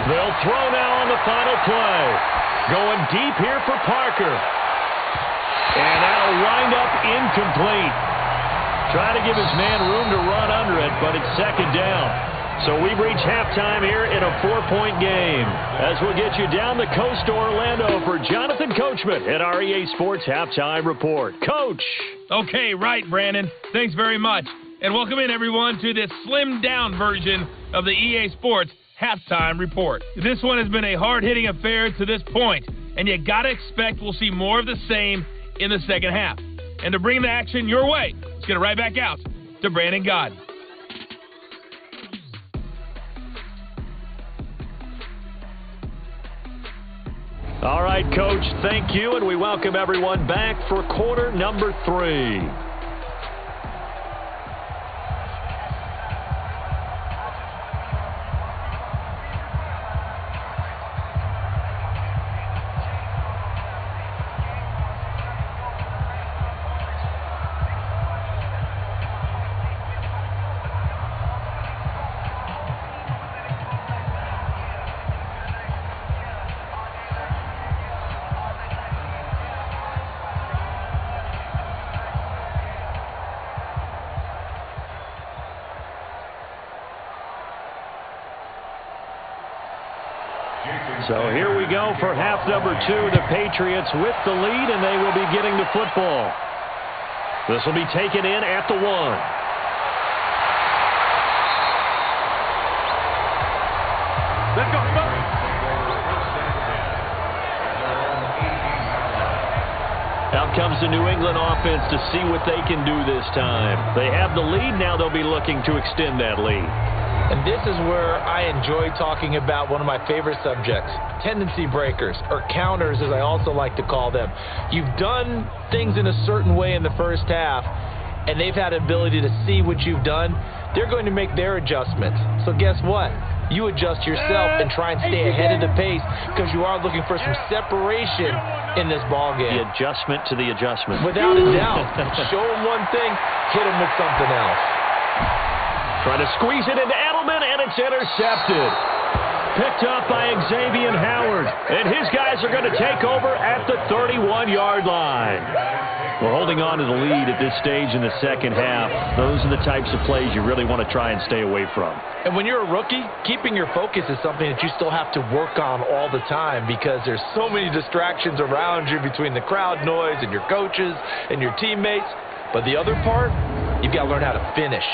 They'll throw now on the final play. Going deep here for Parker. And that'll wind up incomplete. Trying to give his man room to run under it, but it's second down. So we've reached halftime here in a 4-point game. As we'll get you down the coast to Orlando for Jonathan Coachman at our EA Sports Halftime Report. Coach. Okay, right, Brandon. Thanks very much. And welcome in, everyone, to this slimmed-down version of the EA Sports Halftime Report. This one has been a hard-hitting affair to this point, and you got to expect we'll see more of the same in the second half. And to bring the action your way, let's get it right back out to Brandon Godden. All right, Coach, thank you, and we welcome everyone back for quarter number 3. So here we go for half number 2. The Patriots with the lead, and they will be getting the football. This will be taken in at the 1. Let's go. Out comes the New England offense to see what they can do this time. They have the lead. Now they'll be looking to extend that lead. And this is where I enjoy talking about one of my favorite subjects, tendency breakers, or counters as I also like to call them. You've done things in a certain way in the first half, and they've had the ability to see what you've done. They're going to make their adjustments. So guess what? You adjust yourself and try and stay ahead of the pace because you are looking for some separation in this ball game. The adjustment to the adjustment. Without a doubt. Show them one thing, hit them with something else. Trying to squeeze it into Edelman, and it's intercepted. Picked up by Xavier Howard. And his guys are going to take over at the 31-yard line. We're holding on to the lead at this stage in the second half. Those are the types of plays you really want to try and stay away from. And when you're a rookie, keeping your focus is something that you still have to work on all the time because there's so many distractions around you between the crowd noise and your coaches and your teammates. But the other part, you've got to learn how to finish.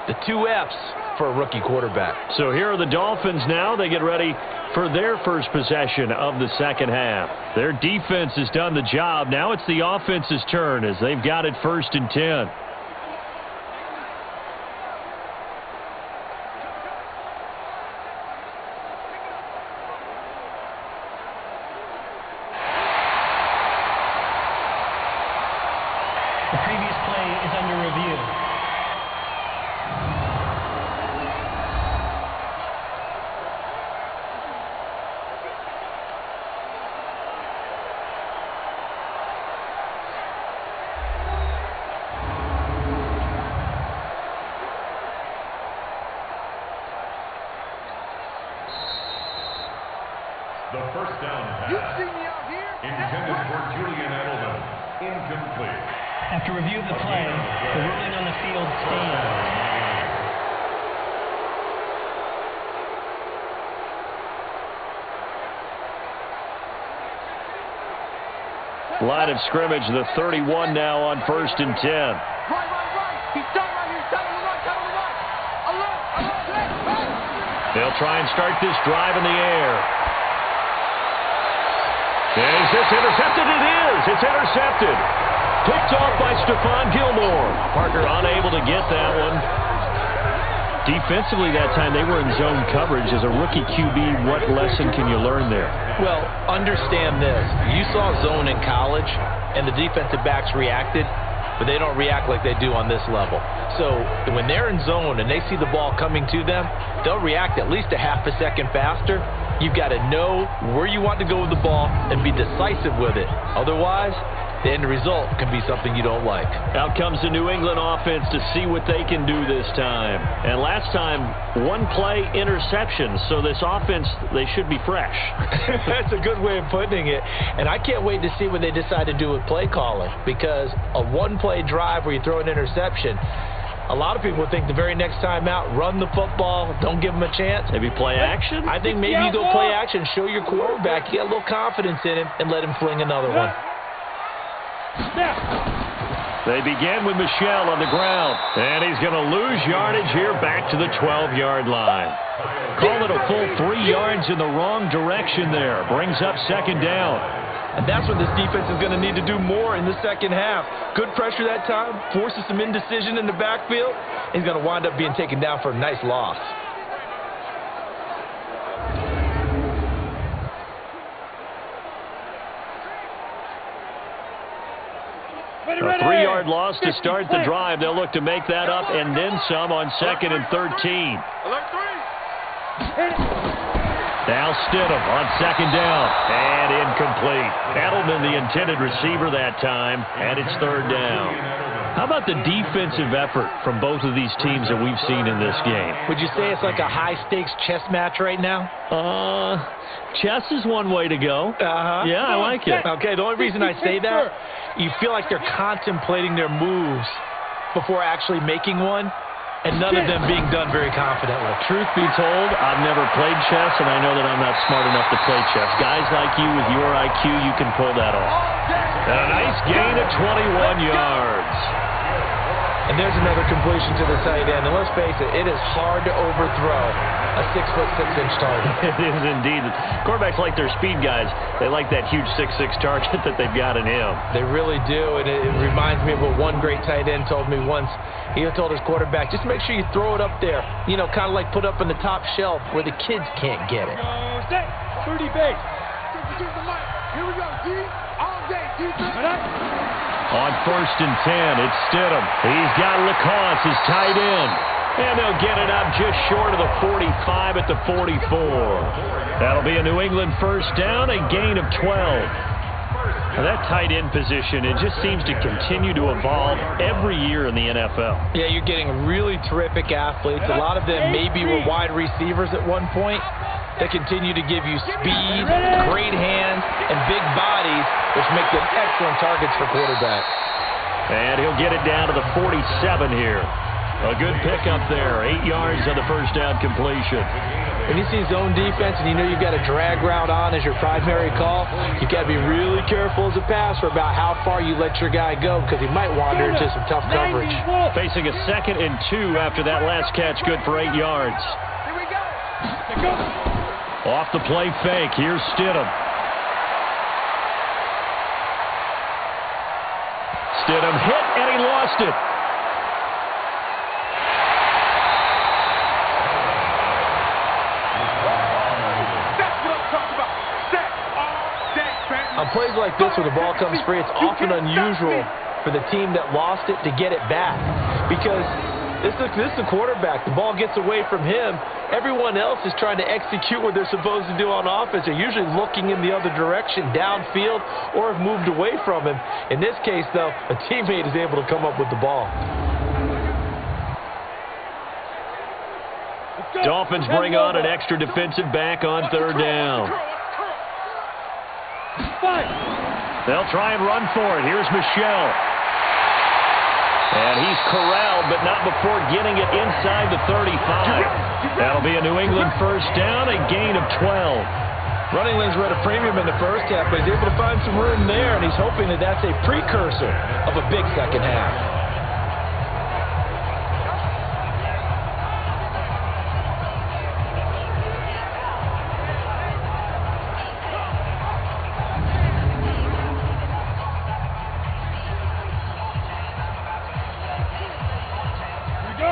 The 2 F's for a rookie quarterback. So here are the Dolphins now. They get ready for their first possession of the second half. Their defense has done the job. Now it's the offense's turn as they've got it 1st and 10. The previous play is under review. The first down pass intended for Julian Edelman. Incomplete. After review of the play, the ruling on the field stands. Line of scrimmage, the 31 now on 1st and 10. Right. He's done right here. Tell him to run. Alert. They'll try and start this drive in the air. Is this intercepted? It is. It's intercepted. Picked off by Stephon Gilmore. Parker unable to get that one. Defensively that time, they were in zone coverage. As a rookie QB, what lesson can you learn there? Well, understand this. You saw zone in college, and the defensive backs reacted, but they don't react like they do on this level. So when they're in zone and they see the ball coming to them, they'll react at least a half a second faster. You've got to know where you want to go with the ball and be decisive with it. Otherwise, the end result can be something you don't like. Out comes the New England offense to see what they can do this time. And last time, 1-play interception. So this offense, they should be fresh. That's a good way of putting it. And I can't wait to see what they decide to do with play calling. Because a 1-play drive where you throw an interception, a lot of people think the very next time out, run the football, don't give them a chance. Maybe play action? I think maybe you go play action, show your quarterback, you get a little confidence in him, and let him fling another one. They begin with Michel on the ground, and he's going to lose yardage here back to the 12-yard line. Call it a full 3 yards in the wrong direction there. Brings up 2nd down. And that's what this defense is going to need to do more in the second half. Good pressure that time, forces some indecision in the backfield. He's going to wind up being taken down for a nice loss. A 3-yard loss to start the drive. They'll look to make that up and then some on 2nd and 13. Now Stidham on 2nd down. And incomplete. Edelman, the intended receiver that time, and it's 3rd down. How about the defensive effort from both of these teams that we've seen in this game? Would you say it's like a high-stakes chess match right now? Chess is one way to go. Yeah, I like it. Okay, the only reason I say that, you feel like they're contemplating their moves before actually making one, and none of them being done very confidently. Truth be told, I've never played chess, and I know that I'm not smart enough to play chess. Guys like you with your IQ, you can pull that off. And a nice gain of 21 yards. And there's another completion to the tight end. And let's face it, it is hard to overthrow a 6'6" target. It is indeed. Quarterbacks like their speed guys. They like that huge 6'6" target that they've got in him. They really do. And it reminds me of what one great tight end told me once. He told his quarterback, just make sure you throw it up there. You know, kind of like put up on the top shelf where the kids can't get it. 30 base. Here we go, D. All day, defense. On 1st and 10, it's Stidham. He's got Lacoste, his tight end. And they'll get it up just short of the 45 at the 44. That'll be a New England 1st down, a gain of 12. Now that tight end position, it just seems to continue to evolve every year in the NFL. Yeah, you're getting really terrific athletes. A lot of them maybe were wide receivers at one point. They continue to give you speed, great hands, and big bodies, which make them excellent targets for quarterbacks. And he'll get it down to the 47 here. A good pickup there. 8 yards on the 1st down completion. When you see zone defense and you know you've got a drag route on as your primary call, you've got to be really careful as a passer about how far you let your guy go because he might wander into some tough coverage. Facing a 2nd and 2 after that last catch, good for 8 yards. Here we go. Off the play fake. Here's Stidham. Stidham hit, and he lost it. On plays like this where the ball comes free, it's often unusual for the team that lost it to get it back because this is the quarterback. The ball gets away from him. Everyone else is trying to execute what they're supposed to do on offense. They're usually looking in the other direction, downfield, or have moved away from him. In this case, though, a teammate is able to come up with the ball. Dolphins bring on an extra defensive back on 3rd down. They'll try and run for it. Here's Michelle. And he's corralled, but not before getting it inside the 35. That'll be a New England 1st down, a gain of 12. Running lanes were at a premium in the 1st half, but he's able to find some room there, and he's hoping that that's a precursor of a big 2nd half.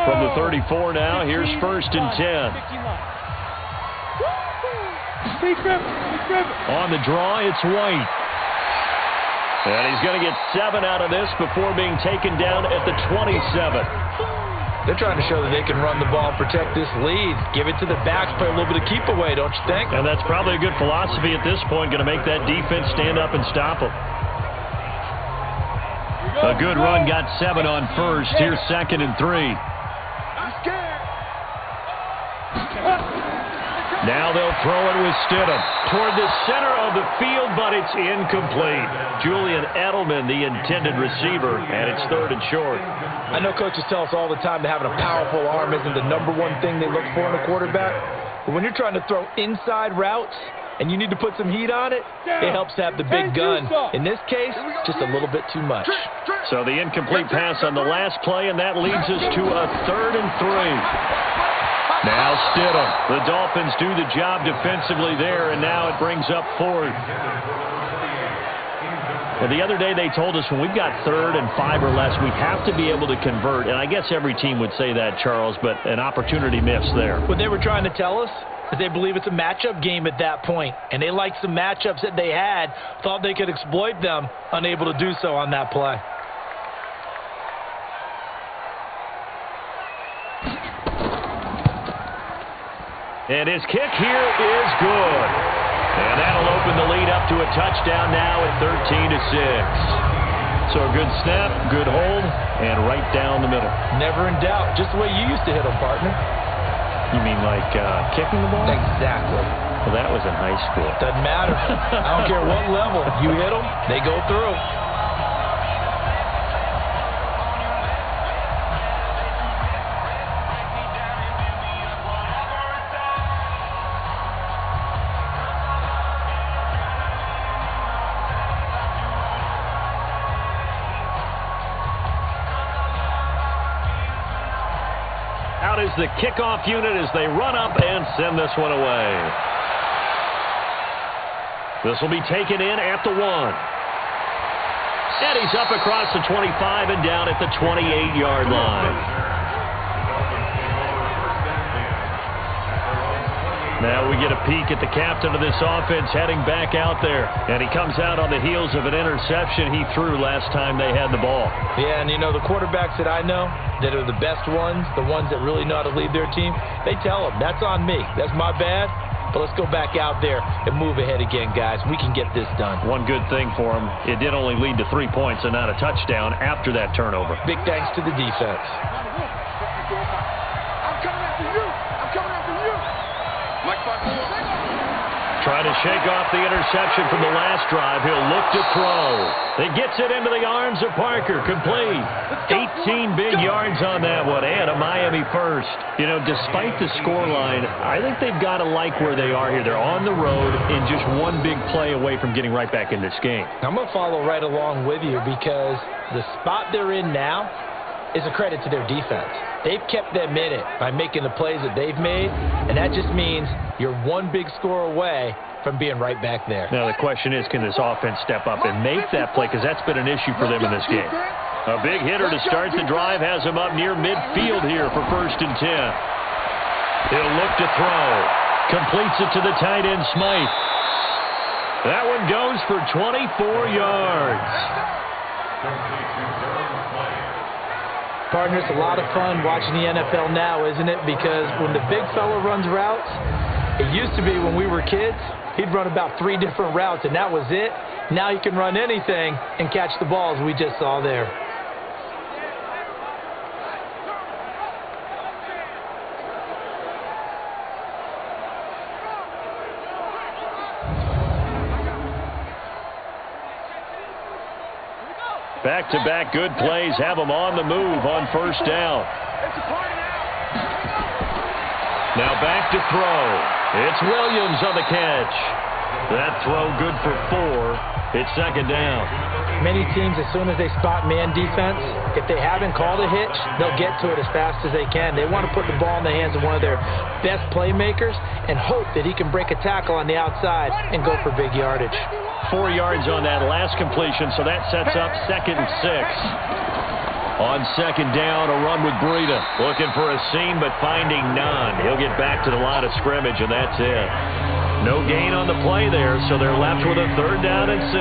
From the 34 now, here's 1st and 10. On the draw, it's White. And he's going to get 7 out of this before being taken down at the 27. They're trying to show that they can run the ball, protect this lead, give it to the backs, play a little bit of keep away, don't you think? And that's probably a good philosophy at this point, going to make that defense stand up and stop them. A good run, got 7 on 1st. Here's 2nd and 3. Now they'll throw it with Stidham toward the center of the field, but it's incomplete. Julian Edelman, the intended receiver, and it's 3rd and short. I know coaches tell us all the time that having a powerful arm isn't the #1 thing they look for in a quarterback. But when you're trying to throw inside routes and you need to put some heat on it, it helps to have the big gun. In this case, just a little bit too much. So the incomplete pass on the last play, and that leads us to a 3rd and 3. Now Stidham. The Dolphins do the job defensively there, and now it brings up 4th. Well, the other day they told us when we've got 3rd and 5 or less, we have to be able to convert. And I guess every team would say that, Charles, but an opportunity missed there. What they were trying to tell us is they believe it's a matchup game at that point, and they liked some matchups that they had, thought they could exploit them, unable to do so on that play. And his kick here is good. And that'll open the lead up to a touchdown now at 13-6. So a good snap, good hold, and right down the middle. Never in doubt. Just the way you used to hit them, partner. You mean like kicking the ball? Exactly. Well, that was in high school. Doesn't matter. I don't care what level. You hit them, they go through. Out is the kickoff unit as they run up and send this one away. This will be taken in at the 1. And he's up across the 25 and down at the 28-yard line. Now we get a peek at the captain of this offense heading back out there. And he comes out on the heels of an interception he threw last time they had the ball. Yeah, and you know, the quarterbacks that I know that are the best ones, the ones that really know how to lead their team, they tell them, that's on me. That's my bad. But let's go back out there and move ahead again, guys. We can get this done. One good thing for him, it did only lead to 3 points and not a touchdown after that turnover. Big thanks to the defense. I'm coming after you. I'm coming after you. Trying to shake off the interception from the last drive. He'll look to throw. He gets it into the arms of Parker. Complete. 18 big yards on that one, and a Miami first. You know, despite the scoreline, I think they've got to like where they are here. They're on the road and just one big play away from getting right back in this game. I'm going to follow right along with you because the spot they're in now is a credit to their defense. They've kept them in it by making the plays that they've made, and that just means you're one big score away from being right back there. Now the question is, can this offense step up and make that play, because that's been an issue for them in this game. A big hitter to start the drive has him up near midfield here for 1st and 10. He'll look to throw. Completes it to the tight end, Smythe. That one goes for 24 yards. Partner, it's a lot of fun watching the NFL now, isn't it? Because when the big fella runs routes, it used to be when we were kids, he'd run about 3 different routes, and that was it. Now he can run anything and catch the balls we just saw there. Back-to-back good plays have them on the move on 1st down. Now back to throw. It's Williams on the catch. That throw good for 4. It's 2nd down. Many teams, as soon as they spot man defense, if they haven't called a hitch, they'll get to it as fast as they can. They want to put the ball in the hands of one of their best playmakers and hope that he can break a tackle on the outside and go for big yardage. 4 yards on that last completion, so that sets up 2nd and 6. On 2nd down, a run with Breida. Looking for a seam, but finding none. He'll get back to the line of scrimmage, and that's it. No gain on the play there, so they're left with a 3rd down and 6.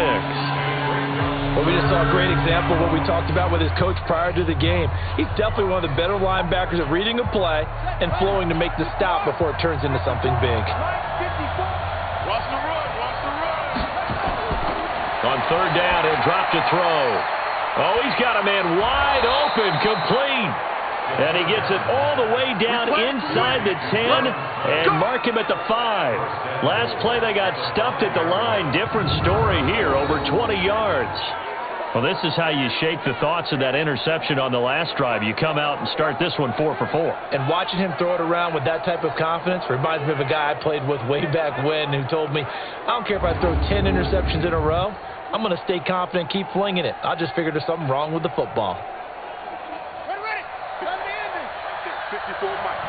Well, we just saw a great example of what we talked about with his coach prior to the game. He's definitely one of the better linebackers at reading a play and flowing to make the stop before it turns into something big. On 3rd down, he'll drop to throw. Oh, he's got a man wide open, complete. And he gets it all the way down inside the 10 and mark him at the 5. Last play, they got stuffed at the line. Different story here, over 20 yards. Well, this is how you shake the thoughts of that interception on the last drive. You come out and start this one 4 for 4. And watching him throw it around with that type of confidence reminds me of a guy I played with way back when who told me, I don't care if I throw 10 interceptions in a row. I'm going to stay confident, keep flinging it. I just figured there's something wrong with the football. Ready. 54 Mike.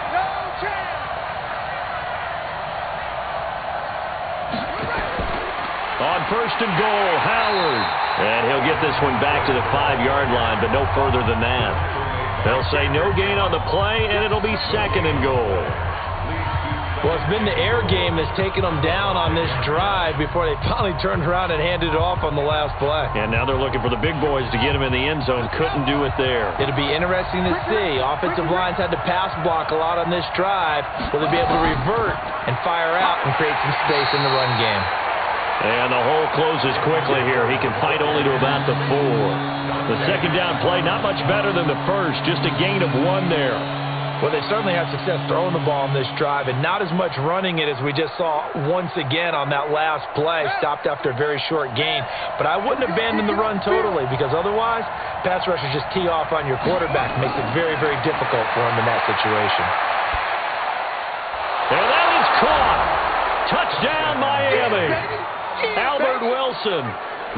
No chance. On 1st and goal, Howard. And he'll get this one back to the 5-yard line, but no further than that. They'll say no gain on the play, and it'll be 2nd and goal. Well, it's been the air game that's taken them down on this drive before they finally turned around and handed it off on the last play. And now they're looking for the big boys to get them in the end zone. Couldn't do it there. It'll be interesting to see. Offensive lines had to pass block a lot on this drive. Will they be able to revert and fire out and create some space in the run game? And the hole closes quickly here. He can fight only to about the 4. The second down play, not much better than the first. Just a gain of 1 there. Well, they certainly had success throwing the ball on this drive and not as much running it as we just saw once again on that last play. Stopped after a very short gain. But I wouldn't abandon the run totally because otherwise, pass rushers just tee off on your quarterback. Makes it very, very difficult for him in that situation. And that is caught. Touchdown, Miami. Albert Wilson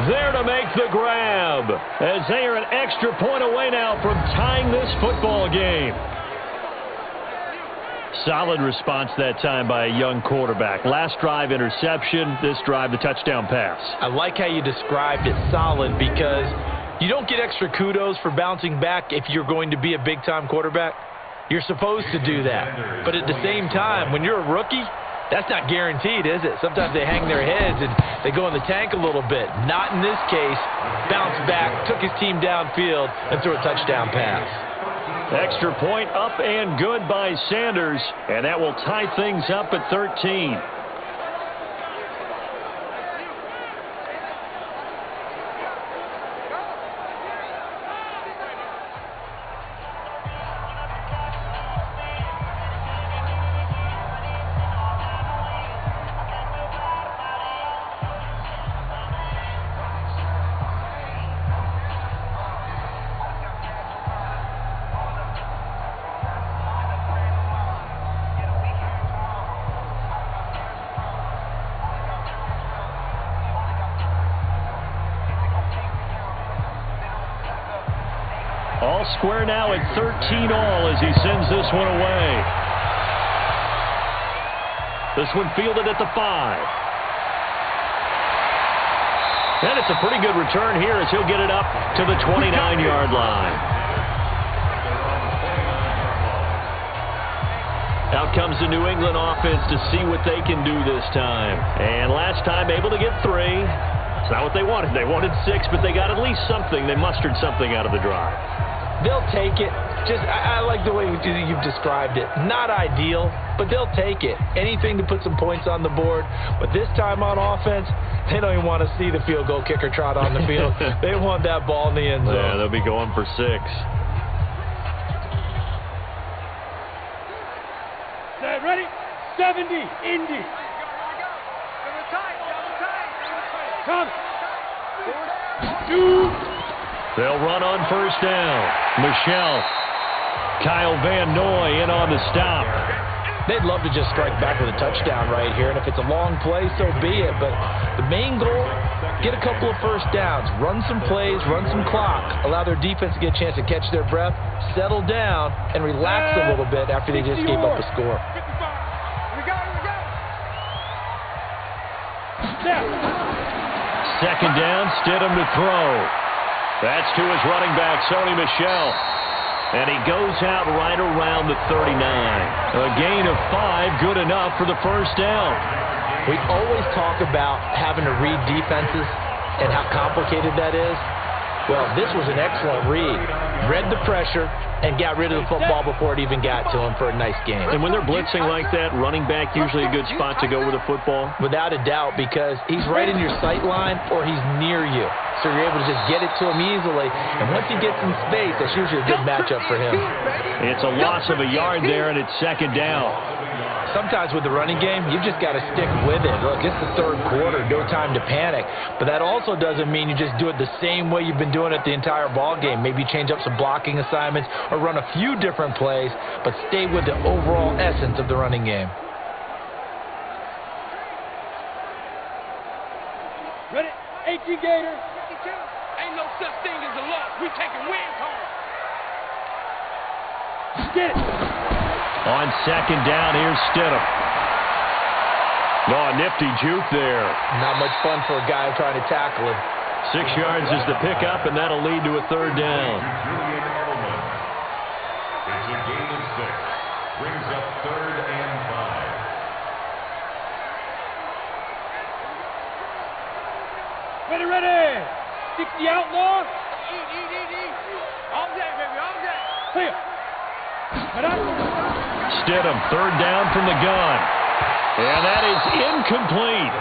there to make the grab as they are an extra point away now from tying this football game. Solid response that time by a young quarterback. Last drive, interception. This drive, the touchdown pass. I like how you described it, solid, because you don't get extra kudos for bouncing back if you're going to be a big-time quarterback. You're supposed to do that. But at the same time, when you're a rookie, that's not guaranteed, is it? Sometimes they hang their heads and they go in the tank a little bit. Not in this case. Bounced back, took his team downfield, and threw a touchdown pass. Extra point up and good by Sanders, and that will tie things up at 13. All square now at 13 all as he sends this one away. This one fielded at the 5. And it's a pretty good return here as he'll get it up to the 29-yard line. Out comes the New England offense to see what they can do this time. And last time able to get 3. It's not what they wanted. They wanted 6, but they got at least something. They mustered something out of the drive. They'll take it. I like the way you've described it. Not ideal, but they'll take it. Anything to put some points on the board. But this time on offense, they don't even want to see the field goal kicker trot on the field. They want that ball in the end zone. Yeah, they'll be going for 6. Set, ready? 70, Indy. Come. 2. They'll run on first down. Michelle. Kyle Van Noy in on the stop. They'd love to just strike back with a touchdown right here, and if it's a long play, so be it. But the main goal, get a couple of first downs, run some plays, run some clock, allow their defense to get a chance to catch their breath, settle down, and relax a little bit after they just gave up a score. Second down, Stidham to throw. That's to his running back, Sony Michel. And he goes out right around the 39. A gain of 5, good enough for the first down. We always talk about having to read defenses and how complicated that is. Well, this was an excellent read. Read the pressure and got rid of the football before it even got to him for a nice game. And when they're blitzing like that, running back usually a good spot to go with a football? Without a doubt, because he's right in your sight line or he's near you. So you're able to just get it to him easily. And once he gets in space, that's usually a good matchup for him. It's a loss of a yard there, and it's second down. Sometimes with the running game, you've just got to stick with it. Look, it's the third quarter, no time to panic. But that also doesn't mean you just do it the same way you've been doing it the entire ball game. Maybe change up some blocking assignments or run a few different plays, but stay with the overall essence of the running game. Ready? 18 Gator. 52. Ain't no such thing as a loss. We taking wins home. Get it. On second down, here's Stidham. Oh, nifty juke there. Not much fun for a guy trying to tackle him. 6 yards is the pickup, and that'll lead to a third down. It's a gain of 6. Brings up 3rd and 5. Ready, ready. 60 outlaw. Eat. All day, baby, all day. Clear. Stidham, third down from the gun. And that is incomplete.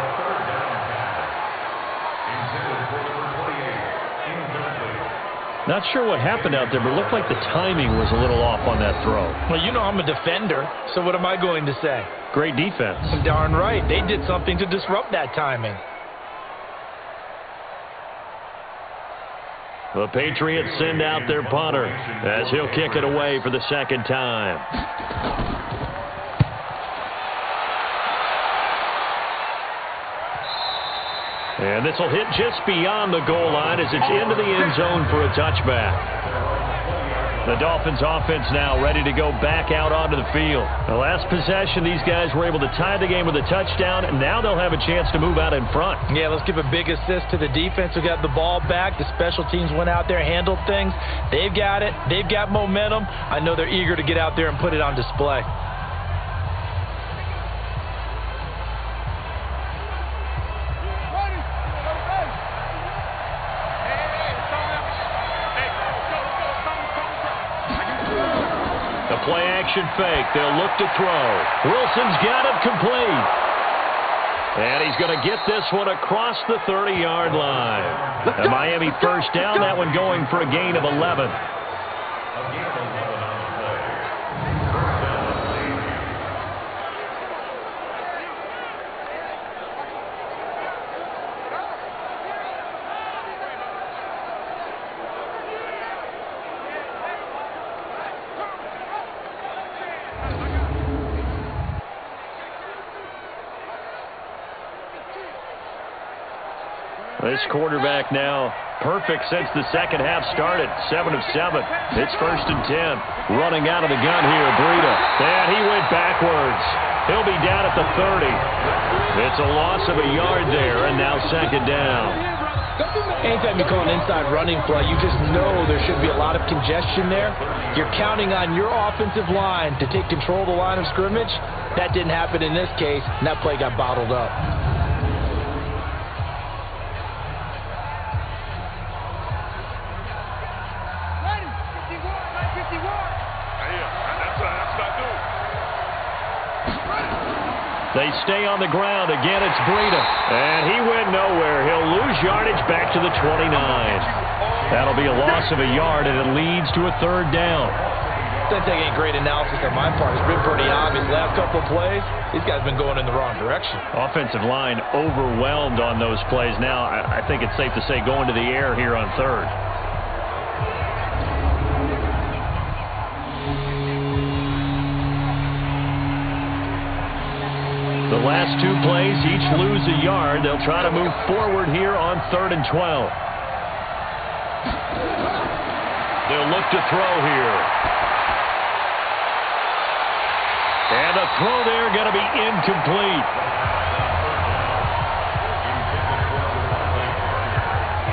Not sure what happened out there, but it looked like the timing was a little off on that throw. Well, you know I'm a defender, so what am I going to say? Great defense. Darn right. They did something to disrupt that timing. The Patriots send out their punter as he'll kick it away for the second time. And this will hit just beyond the goal line as it's into the end zone for a touchback. The Dolphins offense now ready to go back out onto the field. The last possession, these guys were able to tie the game with a touchdown, and now they'll have a chance to move out in front. Yeah, let's give a big assist to the defense who got the ball back. The special teams went out there, handled things. They've got it. They've got momentum. I know they're eager to get out there and put it on display. Play-action fake. They'll look to throw. Wilson's got it complete. And he's going to get this one across the 30-yard line. A Miami first down. That one going for a gain of 11. This quarterback now perfect since the second half started. 7 of 7. It's 1st and 10. Running out of the gun here, Breida. And he went backwards. He'll be down at the 30. It's a loss of a yard there, and now second down. Anytime you call an inside running play, you just know there should be a lot of congestion there. You're counting on your offensive line to take control of the line of scrimmage. That didn't happen in this case, and that play got bottled up. They stay on the ground. Again, it's Breida. And he went nowhere. He'll lose yardage back to the 29. That'll be a loss of a yard, and it leads to a third down. Doesn't take any great analysis on my part. It's been pretty obvious. Last couple of plays, these guys have been going in the wrong direction. Offensive line overwhelmed on those plays. Now, I think it's safe to say going to the air here on third. The last two plays each lose a yard. They'll try to move forward here on 3rd and 12. They'll look to throw here. And the throw there going to be incomplete.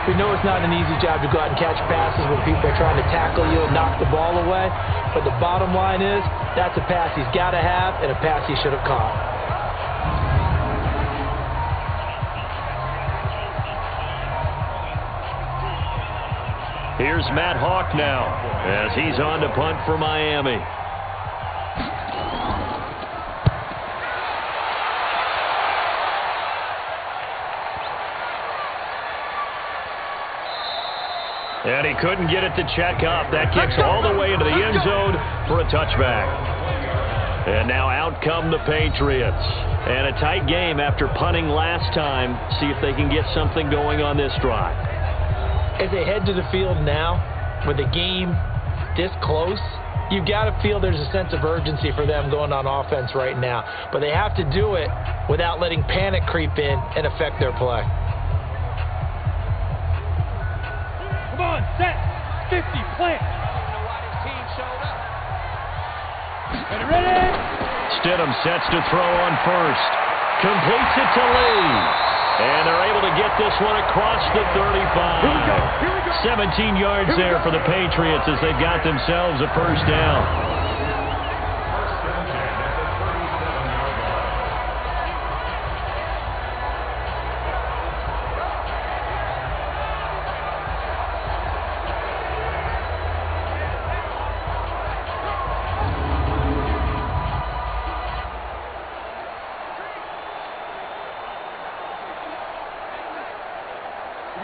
We know it's not an easy job to go out and catch passes when people are trying to tackle you and knock the ball away. But the bottom line is, that's a pass he's got to have and a pass he should have caught. Here's Matt Hawk now as he's on to punt for Miami. And he couldn't get it to check up. That kicks all the way into the end zone for a touchback. And now out come the Patriots. And a tight game after punting last time. See if they can get something going on this drive. As they head to the field now, with the game this close, you've got to feel there's a sense of urgency for them going on offense right now. But they have to do it without letting panic creep in and affect their play. Come on, set. 50, plant. Ready? Stidham sets to throw on first. Completes it to Lee. And they're able to get this one across the 35. Here we go. 17 yards there for the Patriots as they've got themselves a first down.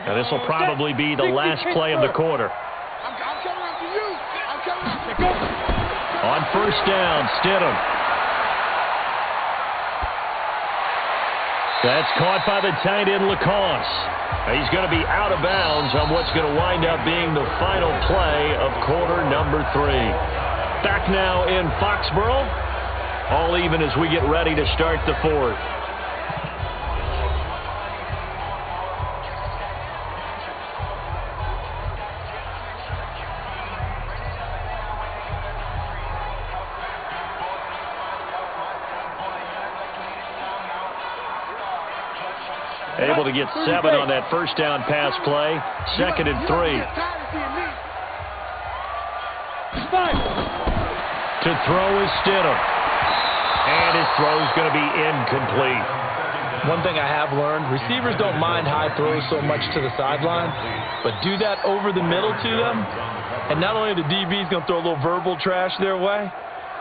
And this will probably be the last play of the quarter. I'm coming after you. I'm coming after you. On first down, Stidham. That's caught by the tight end, Lacoste. He's going to be out of bounds on what's going to wind up being the final play of quarter number 3. Back now in Foxborough. All even as we get ready to start the fourth. Able to get 7 on that first down pass play. 2nd and 3. To throw is Stidham. And his throw is going to be incomplete. One thing I have learned, receivers don't mind high throws so much to the sideline, but do that over the middle to them, and not only the DB's going to throw a little verbal trash their way,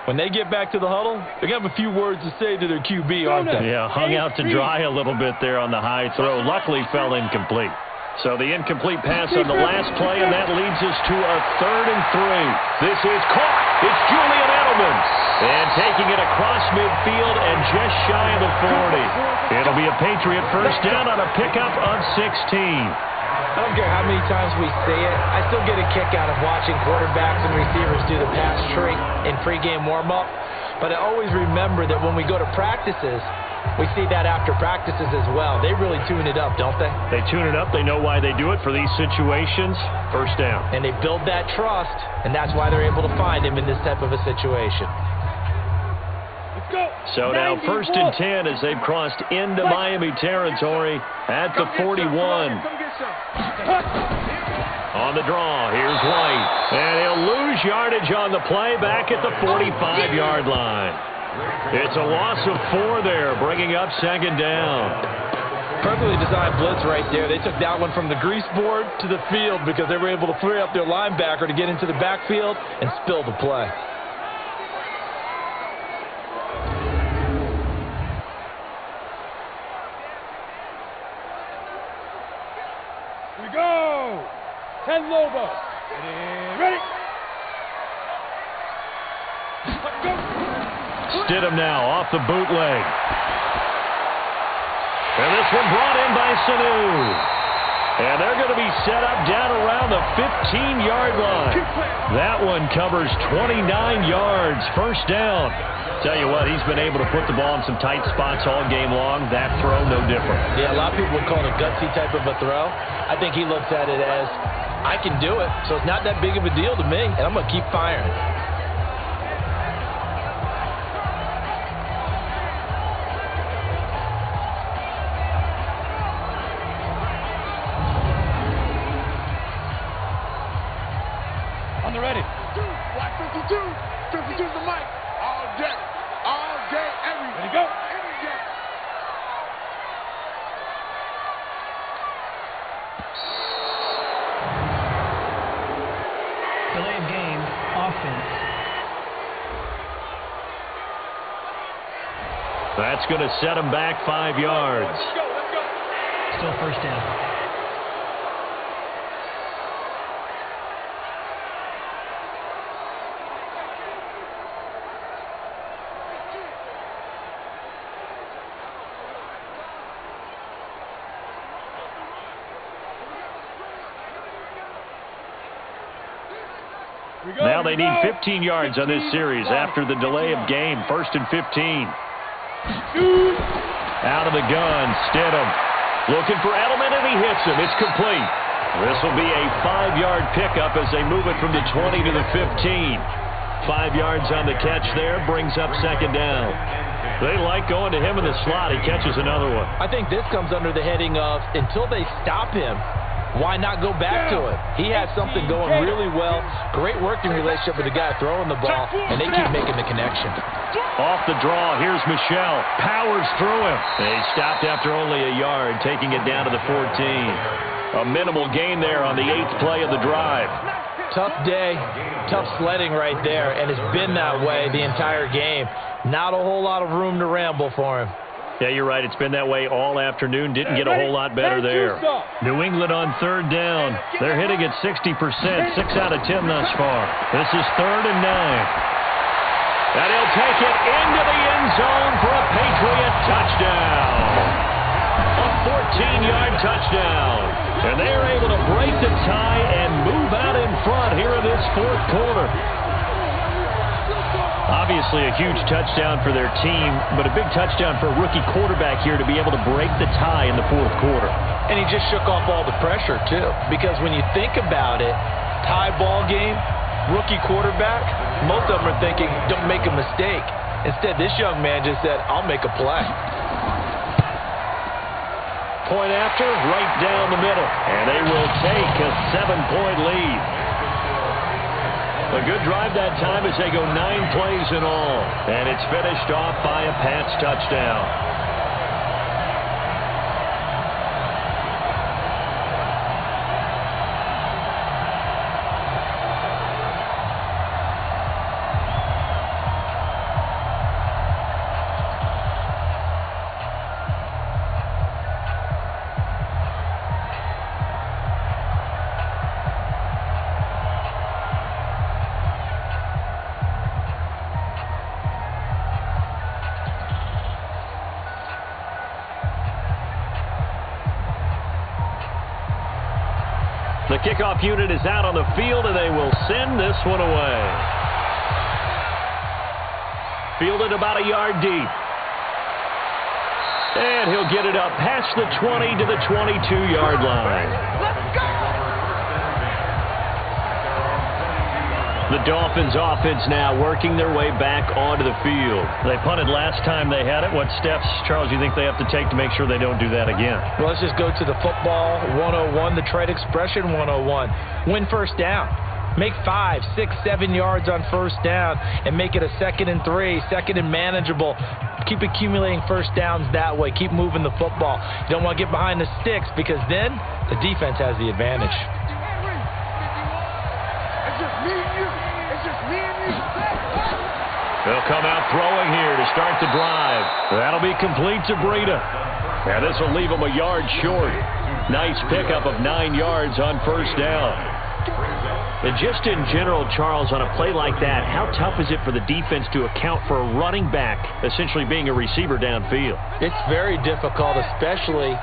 when they get back to the huddle, they're going to have a few words to say to their QB, aren't they? Yeah, hung out to dry a little bit there on the high throw. Luckily fell incomplete. So the incomplete pass on the last play, and that leads us to a 3rd and 3. This is caught. It's Julian Edelman. And taking it across midfield and just shy of the 40. It'll be a Patriot first down on a pickup of 16. I don't care how many times we see it. I still get a kick out of watching quarterbacks and receivers do the pass tree in pregame warm-up. But I always remember that when we go to practices, we see that after practices as well. They really tune it up, don't they? They tune it up. They know why they do it for these situations. First down. And they build that trust, and that's why they're able to find him in this type of a situation. So now 1st and 10 as they've crossed into Miami territory at the 41. On the draw, here's White. And he'll lose yardage on the play back at the 45-yard line. It's a loss of 4 there, bringing up 2nd down. Perfectly designed blitz right there. They took that one from the grease board to the field because they were able to free up their linebacker to get into the backfield and spill the play. Here we go. 10 Lobo. Ready. Let's go. Stidham now off the bootleg. And this one brought in by Sanu. And they're going to be set up down around the 15-yard line. That one covers 29 yards. First down. Tell you what, he's been able to put the ball in some tight spots all game long. That throw, no different. Yeah, a lot of people would call it a gutsy type of a throw. I think he looks at it as, I can do it, so it's not that big of a deal to me, and I'm going to keep firing. On the ready. Black 52. 52's the mic. All day. All day, every day. Ready, go. Every day. Delay of game, offense. That's going to set him back 5 yards. Let's go. Still first down. Now they need 15 yards on this series after the delay of game. 1st and 15. Out of the gun, Stidham. Looking for Edelman, and he hits him. It's complete. This will be a 5-yard pickup as they move it from the 20 to the 15. 5 yards on the catch there, brings up 2nd down. They like going to him in the slot. He catches another one. I think this comes under the heading of, until they stop him, why not go back to it? He has something going really well. Great working relationship with the guy throwing the ball, and they keep making the connection. Off the draw, here's Michel. Powers through him. They stopped after only a yard, taking it down to the 14. A minimal gain there on the 8th play of the drive. Tough day, tough sledding right there, and it's been that way the entire game. Not a whole lot of room to ramble for him. Yeah, you're right. It's been that way all afternoon. Didn't get a whole lot better there. New England on third down. They're hitting at 60%, 6 out of 10 thus far. This is 3rd and 9. And he'll take it into the end zone for a Patriot touchdown. A 14-yard touchdown. And they're able to break the tie and move out in front here in this 4th quarter. Obviously a huge touchdown for their team, but a big touchdown for a rookie quarterback here to be able to break the tie in the 4th quarter. And he just shook off all the pressure, too. Because when you think about it, tie ball game, rookie quarterback, most of them are thinking, don't make a mistake. Instead, this young man just said, I'll make a play. Point after, right down the middle. And they will take a 7-point lead. A good drive that time as they go 9 plays in all. And it's finished off by a Pats touchdown. The kickoff unit is out on the field, and they will send this one away. Fielded about a yard deep. And he'll get it up past the 20 to the 22-yard line. Let's go! The Dolphins offense now working their way back onto the field. They punted last time they had it. What steps, Charles, you think they have to take to make sure they don't do that again? Well, let's just go to the football 101, the trade expression 101. Win first down. Make 5, 6, 7 yards on first down and make it a 2nd and 3, 2nd and manageable. Keep accumulating first downs that way. Keep moving the football. You don't want to get behind the sticks because then the defense has the advantage. They'll come out throwing here to start the drive. That'll be complete to Breida. And this will leave them a yard short. Nice pickup of 9 yards on first down. And just in general, Charles, on a play like that, how tough is it for the defense to account for a running back essentially being a receiver downfield? It's very difficult, especially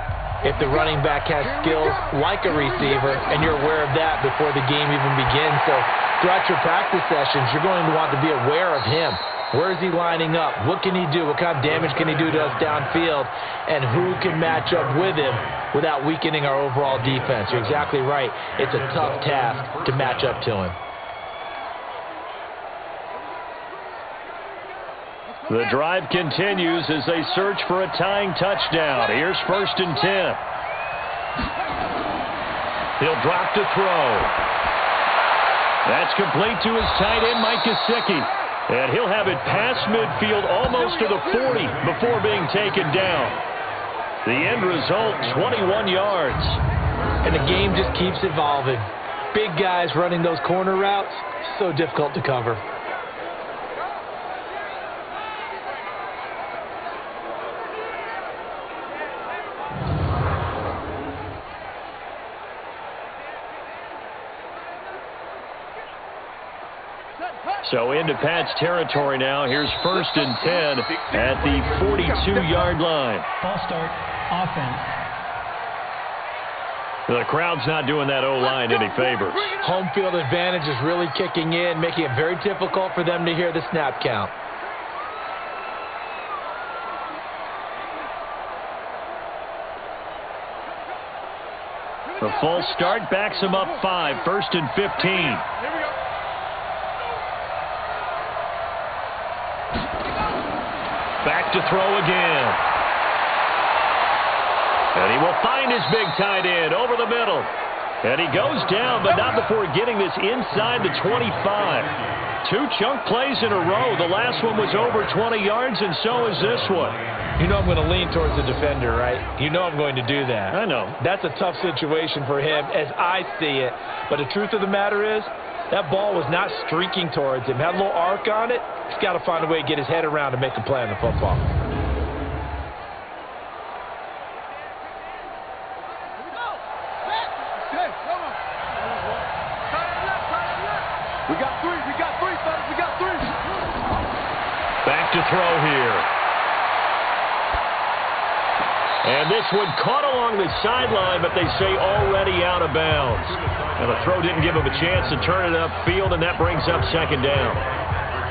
if the running back has skills like a receiver, and you're aware of that before the game even begins. So throughout your practice sessions, you're going to want to be aware of him. Where is he lining up? What can he do? What kind of damage can he do to us downfield? And who can match up with him without weakening our overall defense? You're exactly right. It's a tough task to match up to him. The drive continues as they search for a tying touchdown. Here's 1st and 10. He'll drop to throw. That's complete to his tight end, Mike Gesicki. And he'll have it past midfield almost to the 40 before being taken down. The end result, 21 yards. And the game just keeps evolving. Big guys running those corner routes, so difficult to cover. So into Pat's territory now. Here's 1st and 10 at the 42-yard line. Ball start, offense. The crowd's not doing that O-line any favors. Home field advantage is really kicking in, making it very difficult for them to hear the snap count. The false start backs him up 5, 1st and 15. Back to throw again. And he will find his big tight end over the middle. And he goes down, but not before getting this inside the 25. 2 chunk plays in a row. The last one was over 20 yards, and so is this one. You know I'm going to lean towards the defender, right? You know I'm going to do that. I know. That's a tough situation for him as I see it. But the truth of the matter is, that ball was not streaking towards him. Had a little arc on it. He's got to find a way to get his head around and make a play on the football. Hey, come on. We got three, fellas. We got three. Back to throw here. And this one caught along the sideline, but they say already out of bounds. And the throw didn't give him a chance to turn it upfield, and that brings up second down.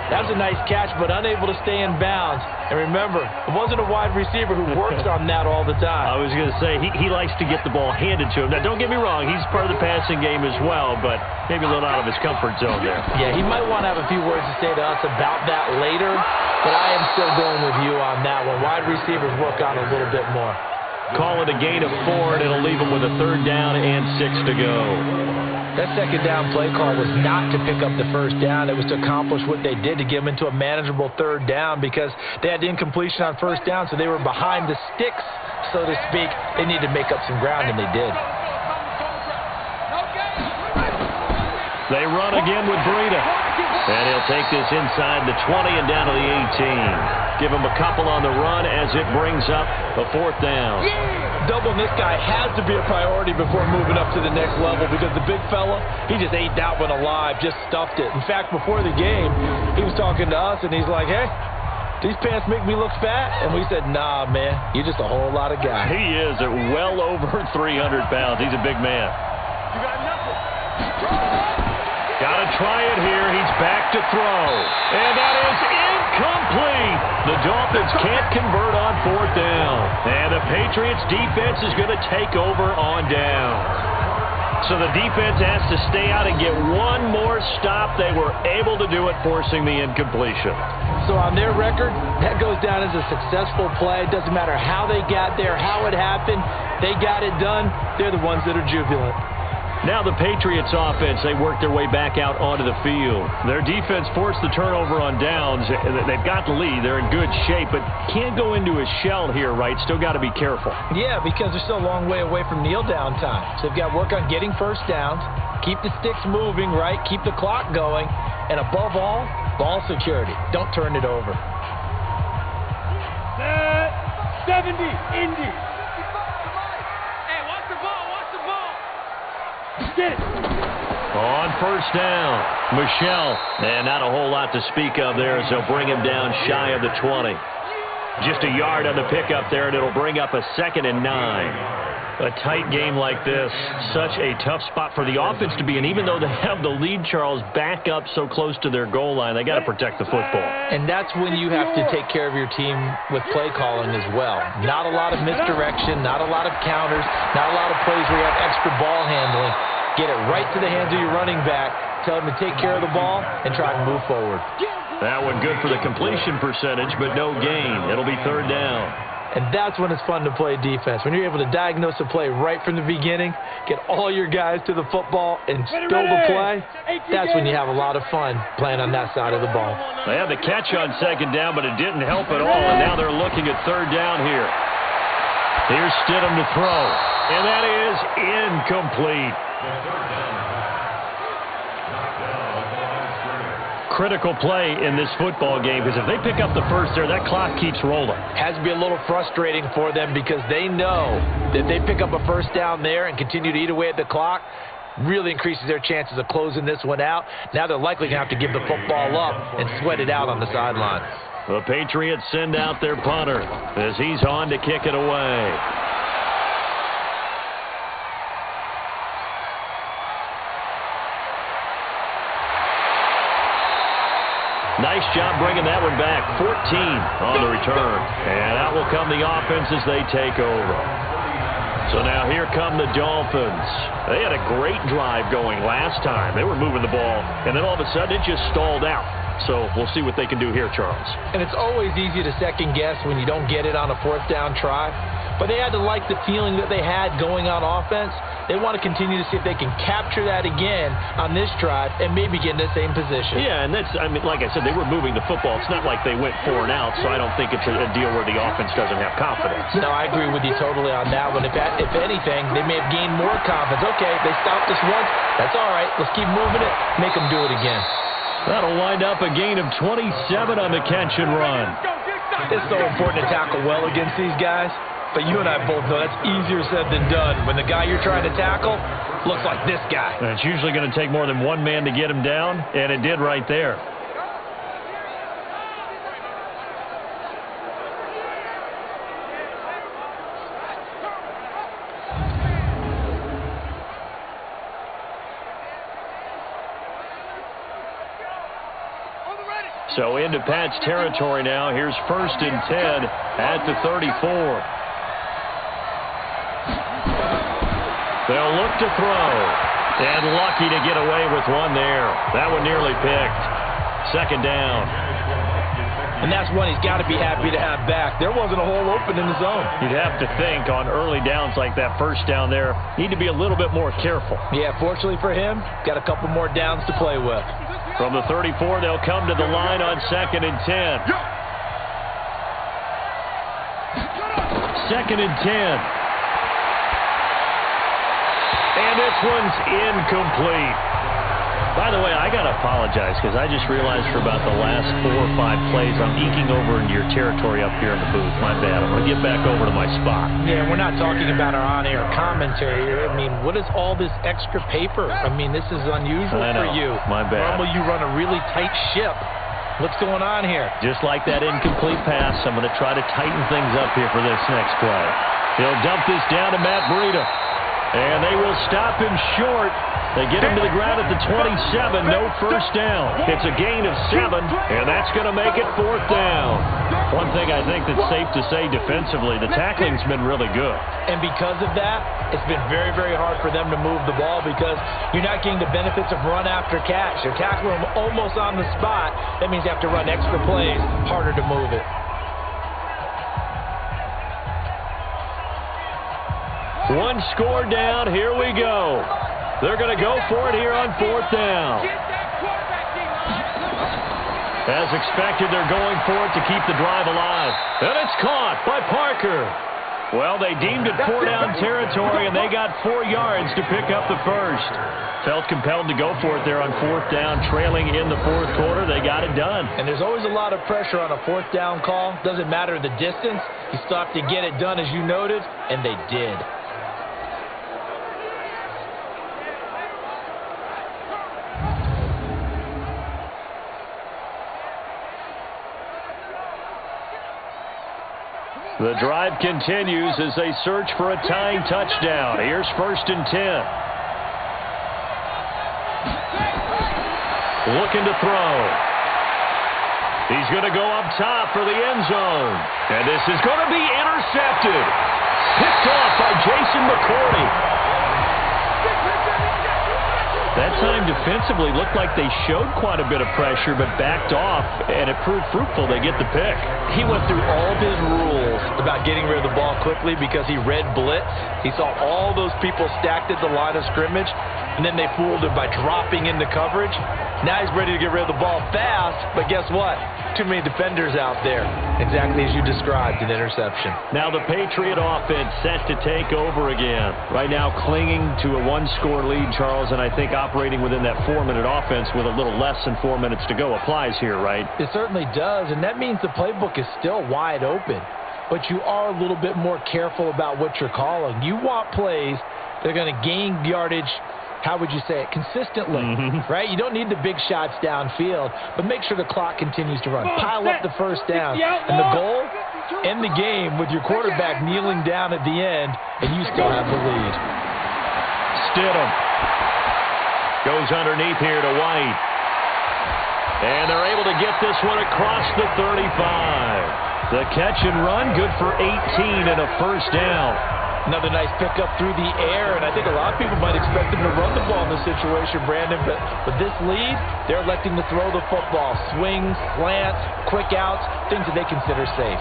That was a nice catch, but unable to stay in bounds. And remember, it wasn't a wide receiver who works on that all the time. I was going to say, he likes to get the ball handed to him. Now, don't get me wrong, he's part of the passing game as well, but maybe a little out of his comfort zone there. Yeah, he might want to have a few words to say to us about that later, but I am still going with you on that one. Wide receivers work on a little bit more. Call it a gain of 4, and it'll leave him with a third down and 6 to go. That second down play call was not to pick up the first down. It was to accomplish what they did, to get them into a manageable third down, because they had the incompletion on first down, so they were behind the sticks, so to speak. They needed to make up some ground, and they did. They run again with Breida. And he'll take this inside the 20 and down to the 18. Give him a couple on the run as it brings up a fourth down. Doubling this guy has to be a priority before moving up to the next level, because the big fella, he just ate that one alive, just stuffed it. In fact, before the game, he was talking to us, and he's like, hey, these pants make me look fat? And we said, nah, man, you're just a whole lot of guy. He is at well over 300 pounds. He's a big man. You got nothing. Got to try it here. He's back to throw. And that is incomplete. The Dolphins can't convert on fourth down. And the Patriots defense is going to take over on down. So the defense has to stay out and get one more stop. They were able to do it, forcing the incompletion. So on their record, that goes down as a successful play. It doesn't matter how they got there, how it happened. They got it done. They're the ones that are jubilant. Now the Patriots offense, they work their way back out onto the field. Their defense forced the turnover on downs. They've got the lead. They're in good shape, but can't go into a shell here, right? Still got to be careful. Yeah, because they're still a long way away from kneel down time. So they've got to work on getting first downs, keep the sticks moving, right? Keep the clock going, and above all, ball security. Don't turn it over. 70, Indy. On first down, Michelle. And not a whole lot to speak of there, as they'll bring him down shy of the 20. Just a yard on the pickup there, and it'll bring up a 2nd and 9. A tight game like this, such a tough spot for the offense to be in. Even though they have the lead, Charles, back up so close to their goal line, they got to protect the football. And that's when you have to take care of your team with play calling as well. Not a lot of misdirection, not a lot of counters, not a lot of plays where you have extra ball handling. Get it right to the hands of your running back, tell him to take care of the ball, and try to move forward. That one good for the completion percentage, but no gain. It'll be third down. And that's when it's fun to play defense. When you're able to diagnose a play right from the beginning, get all your guys to the football, and spill the play, that's when you have a lot of fun playing on that side of the ball. They had the catch on second down, but it didn't help at all, and now they're looking at third down here. Here's Stidham to throw, and that is incomplete. Critical play in this football game, because if they pick up the first there, that clock keeps rolling. Has to be a little frustrating for them, because they know that if they pick up a first down there and continue to eat away at the clock, really increases their chances of closing this one out. Now they're likely going to have to give the football up and sweat it out on the sideline. The Patriots send out their punter as he's on to kick it away. Nice job bringing that one back. 14 on the return. And out will come the offense as they take over. So now here come the Dolphins. They had a great drive going last time. They were moving the ball, and then all of a sudden it just stalled out. So we'll see what they can do here, Charles. And it's always easy to second guess when you don't get it on a fourth down try. But they had to like the feeling that they had going on offense. They want to continue to see if they can capture that again on this drive and maybe get in the same position. Yeah, and that's, I mean, like I said, they were moving the football. It's not like they went 4 and out, so I don't think it's a deal where the offense doesn't have confidence. No, I agree with you totally on that one. If anything, they may have gained more confidence. Okay, they stopped us once. That's all right. Let's keep moving it. Make them do it again. That'll wind up a gain of 27 on the catch and run. It's so important to tackle well against these guys. But you and I both know that's easier said than done. When the guy you're trying to tackle, looks like this guy. And it's usually going to take more than one man to get him down, and it did right there. So into Pat's territory now. Here's 1st and 10 at the 34. They'll look to throw. And lucky to get away with one there. That one nearly picked. 2nd down. And that's one he's got to be happy to have back. There wasn't a hole open in the zone. You'd have to think on early downs like that 1st down there, need to be a little bit more careful. Yeah, fortunately for him, got a couple more downs to play with. From the 34, they'll come to the line on 2nd and 10. 2nd and 10. And this one's incomplete. By the way, I got to apologize because I just realized for about the last 4 or 5 plays, I'm eking over into your territory up here in the booth. My bad. I'm going to get back over to my spot. Yeah, we're not talking about our on-air commentary here. I mean, what is all this extra paper? I mean, this is unusual for you. My bad. Normally you run a really tight ship. What's going on here? Just like that incomplete pass, I'm going to try to tighten things up here for this next play. He'll dump this down to Matt Breida. And they will stop him short. They get him to the ground at the 27. No 1st down. It's a gain of 7, and that's going to make it 4th down. One thing I think that's safe to say defensively, the tackling's been really good. And because of that, it's been very, very hard for them to move the ball because you're not getting the benefits of run after catch. You're tackling them almost on the spot. That means you have to run extra plays, harder to move it. One score down. Here we go. They're going to go for it here on 4th down. As expected, they're going for it to keep the drive alive. And it's caught by Parker. Well, they deemed it 4-down territory, and they got 4 yards to pick up the 1st. Felt compelled to go for it there on 4th down, trailing in the 4th quarter. They got it done. And there's always a lot of pressure on a 4th down call. Doesn't matter the distance. You still have to get it done, as you noted, and they did. The drive continues as they search for a tying touchdown. Here's 1st and 10. Looking to throw. He's going to go up top for the end zone. And this is going to be intercepted. Picked off by Jason McCourty. That time defensively looked like they showed quite a bit of pressure but backed off, and it proved fruitful. They get the pick. He went through all of his rules about getting rid of the ball quickly because he read blitz. He saw all those people stacked at the line of scrimmage, and then they fooled him by dropping into coverage. Now he's ready to get rid of the ball fast, but guess what? Too many defenders out there. Exactly as you described, an interception. Now the Patriot offense set to take over again. Right now clinging to a 1-score lead, Charles, and I think operating within that 4-minute offense with a little less than 4 minutes to go applies here, right? It certainly does, and that means the playbook is still wide open. But you are a little bit more careful about what you're calling. You want plays that are going to gain yardage, how would you say it, consistently, right? You don't need the big shots downfield, but make sure the clock continues to run. Pile up the 1st down. And the goal, end the game with your quarterback kneeling down at the end, and you still have the lead. Stidham goes underneath here to White. And they're able to get this one across the 35. The catch and run, good for 18 and a 1st down. Another nice pickup through the air, and I think a lot of people might expect them to run the ball in this situation, Brandon, but with this lead, they're electing to throw the football. Swings, slants, quick outs, things that they consider safe.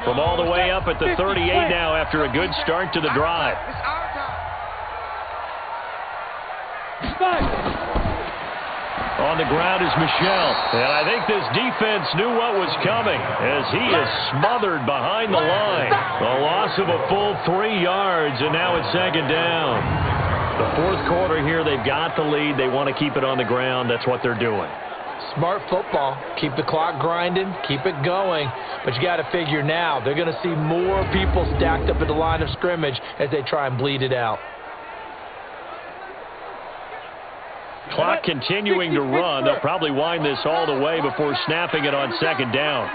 From all the way up at the 38 now after a good start to the drive. On the ground is Michel. And I think this defense knew what was coming as he is smothered behind the line. A loss of a full 3 yards, and now it's 2nd down. The fourth quarter here, they've got the lead. They want to keep it on the ground. That's what they're doing. Smart football. Keep the clock grinding. Keep it going. But you got to figure now, they're going to see more people stacked up at the line of scrimmage as they try and bleed it out. Clock continuing to run. They'll probably wind this all the way before snapping it on second down.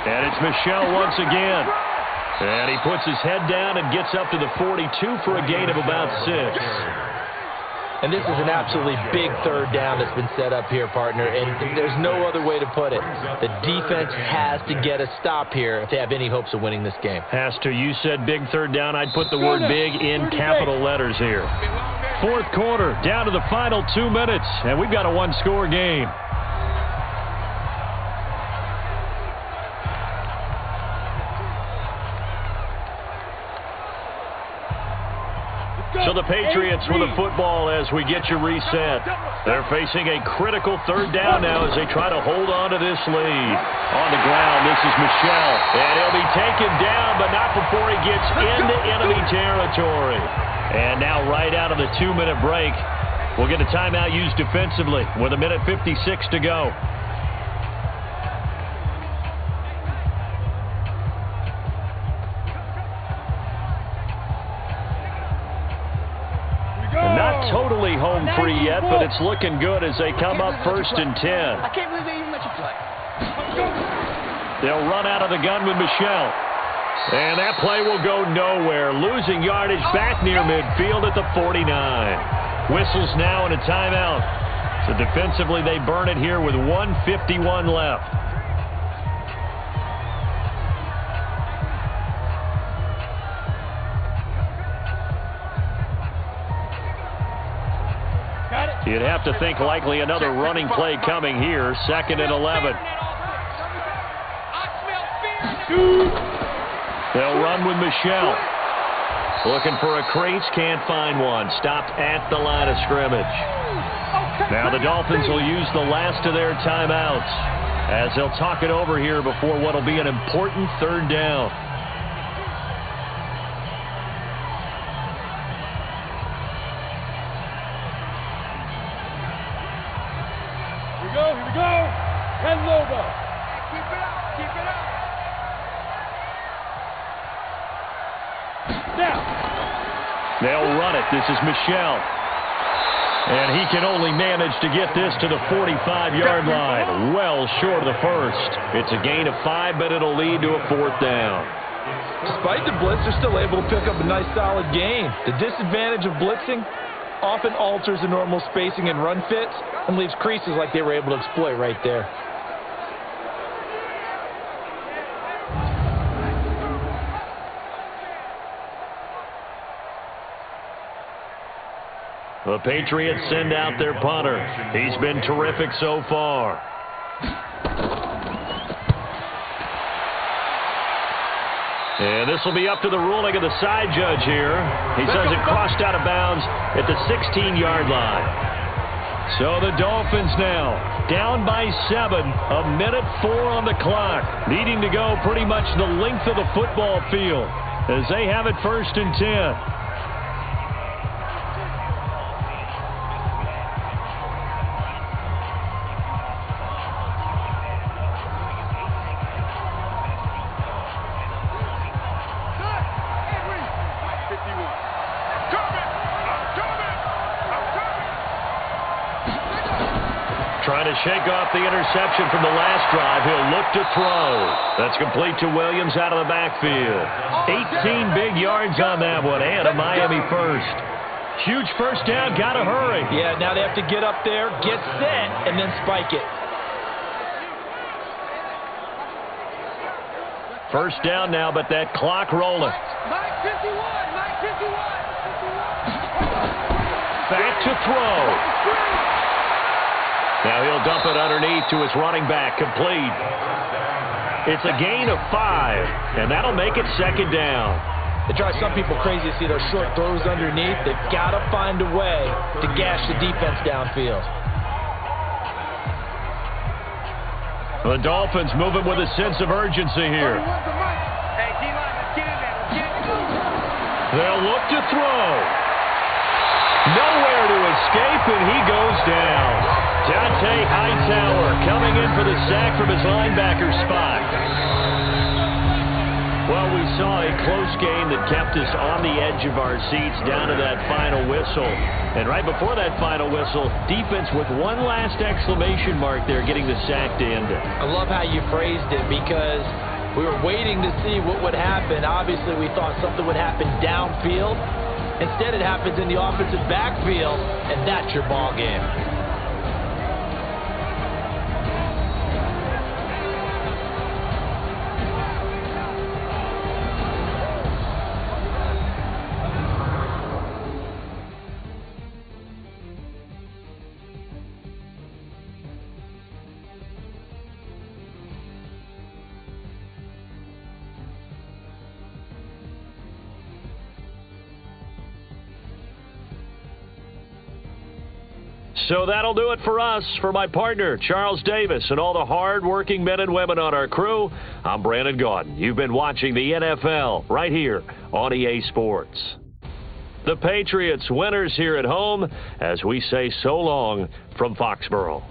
And it's Michel once again. And he puts his head down and gets up to the 42 for a gain of about 6. And this is an absolutely big third down that's been set up here, partner, and there's no other way to put it. The defense has to get a stop here to have any hopes of winning this game. Has to. You said big third down. I'd put the word big in capital letters here. Fourth quarter, down to the final 2 minutes, and we've got a one-score game. So the Patriots with the football as we get you reset. They're facing a critical third down now as they try to hold on to this lead. On the ground, this is Michel. And he'll be taken down, but not before he gets into enemy territory. And now right out of the 2-minute break, we'll get a timeout used defensively with 1:56 to go. Not totally home free yet, but it's looking good as they come up 1st and 10. I can't believe they even let you play. They'll run out of the gun with Michel. And that play will go nowhere. Losing yardage back near midfield at the 49. Whistles now and a timeout. So defensively they burn it here with 1:51 left. You'd have to think likely another running play coming here. 2nd and 11. They'll run with Michel. Looking for a crease, can't find one. Stopped at the line of scrimmage. Now the Dolphins will use the last of their timeouts as they'll talk it over here before what will be an important third down. Here we go. And Lobo. Keep it up. Now. They'll run it. This is Michel. And he can only manage to get this to the 45-yard line. Well short of the first. It's a gain of 5, but it'll lead to a 4th down. Despite the blitz, they're still able to pick up a nice solid gain. The disadvantage of blitzing often alters the normal spacing and run fits and leaves creases like they were able to exploit right there. The Patriots send out their punter. He's been terrific so far. And this will be up to the ruling of the side judge here. He says it crossed out of bounds at the 16-yard line. So the Dolphins now down by 7, 1:04 on the clock, needing to go pretty much the length of the football field as they have it 1st and 10. Trying to shake off the interception from the last drive. He'll look to throw. That's complete to Williams out of the backfield. 18 big yards on that one, and a Miami first. Huge first down, got to hurry. Yeah, now they have to get up there, get set, and then spike it. First down now, but that clock rolling. Mike 51. Back to throw. Now he'll dump it underneath to his running back, complete. It's a gain of 5, and that'll make it 2nd down. It drives some people crazy to see those short throws underneath. They've got to find a way to gash the defense downfield. The Dolphins moving with a sense of urgency here. Hey, D-line, They'll look to throw. Nowhere to escape, and he goes down. Dante Hightower coming in for the sack from his linebacker spot. Well, we saw a close game that kept us on the edge of our seats down to that final whistle. And right before that final whistle, defense with one last exclamation mark there getting the sack to end it. I love how you phrased it because we were waiting to see what would happen. Obviously, we thought something would happen downfield. Instead, it happens in the offensive backfield, and that's your ball game. So that'll do it for us. For my partner, Charles Davis, and all the hard-working men and women on our crew, I'm Brandon Gaudin. You've been watching the NFL right here on EA Sports. The Patriots winners here at home as we say so long from Foxborough.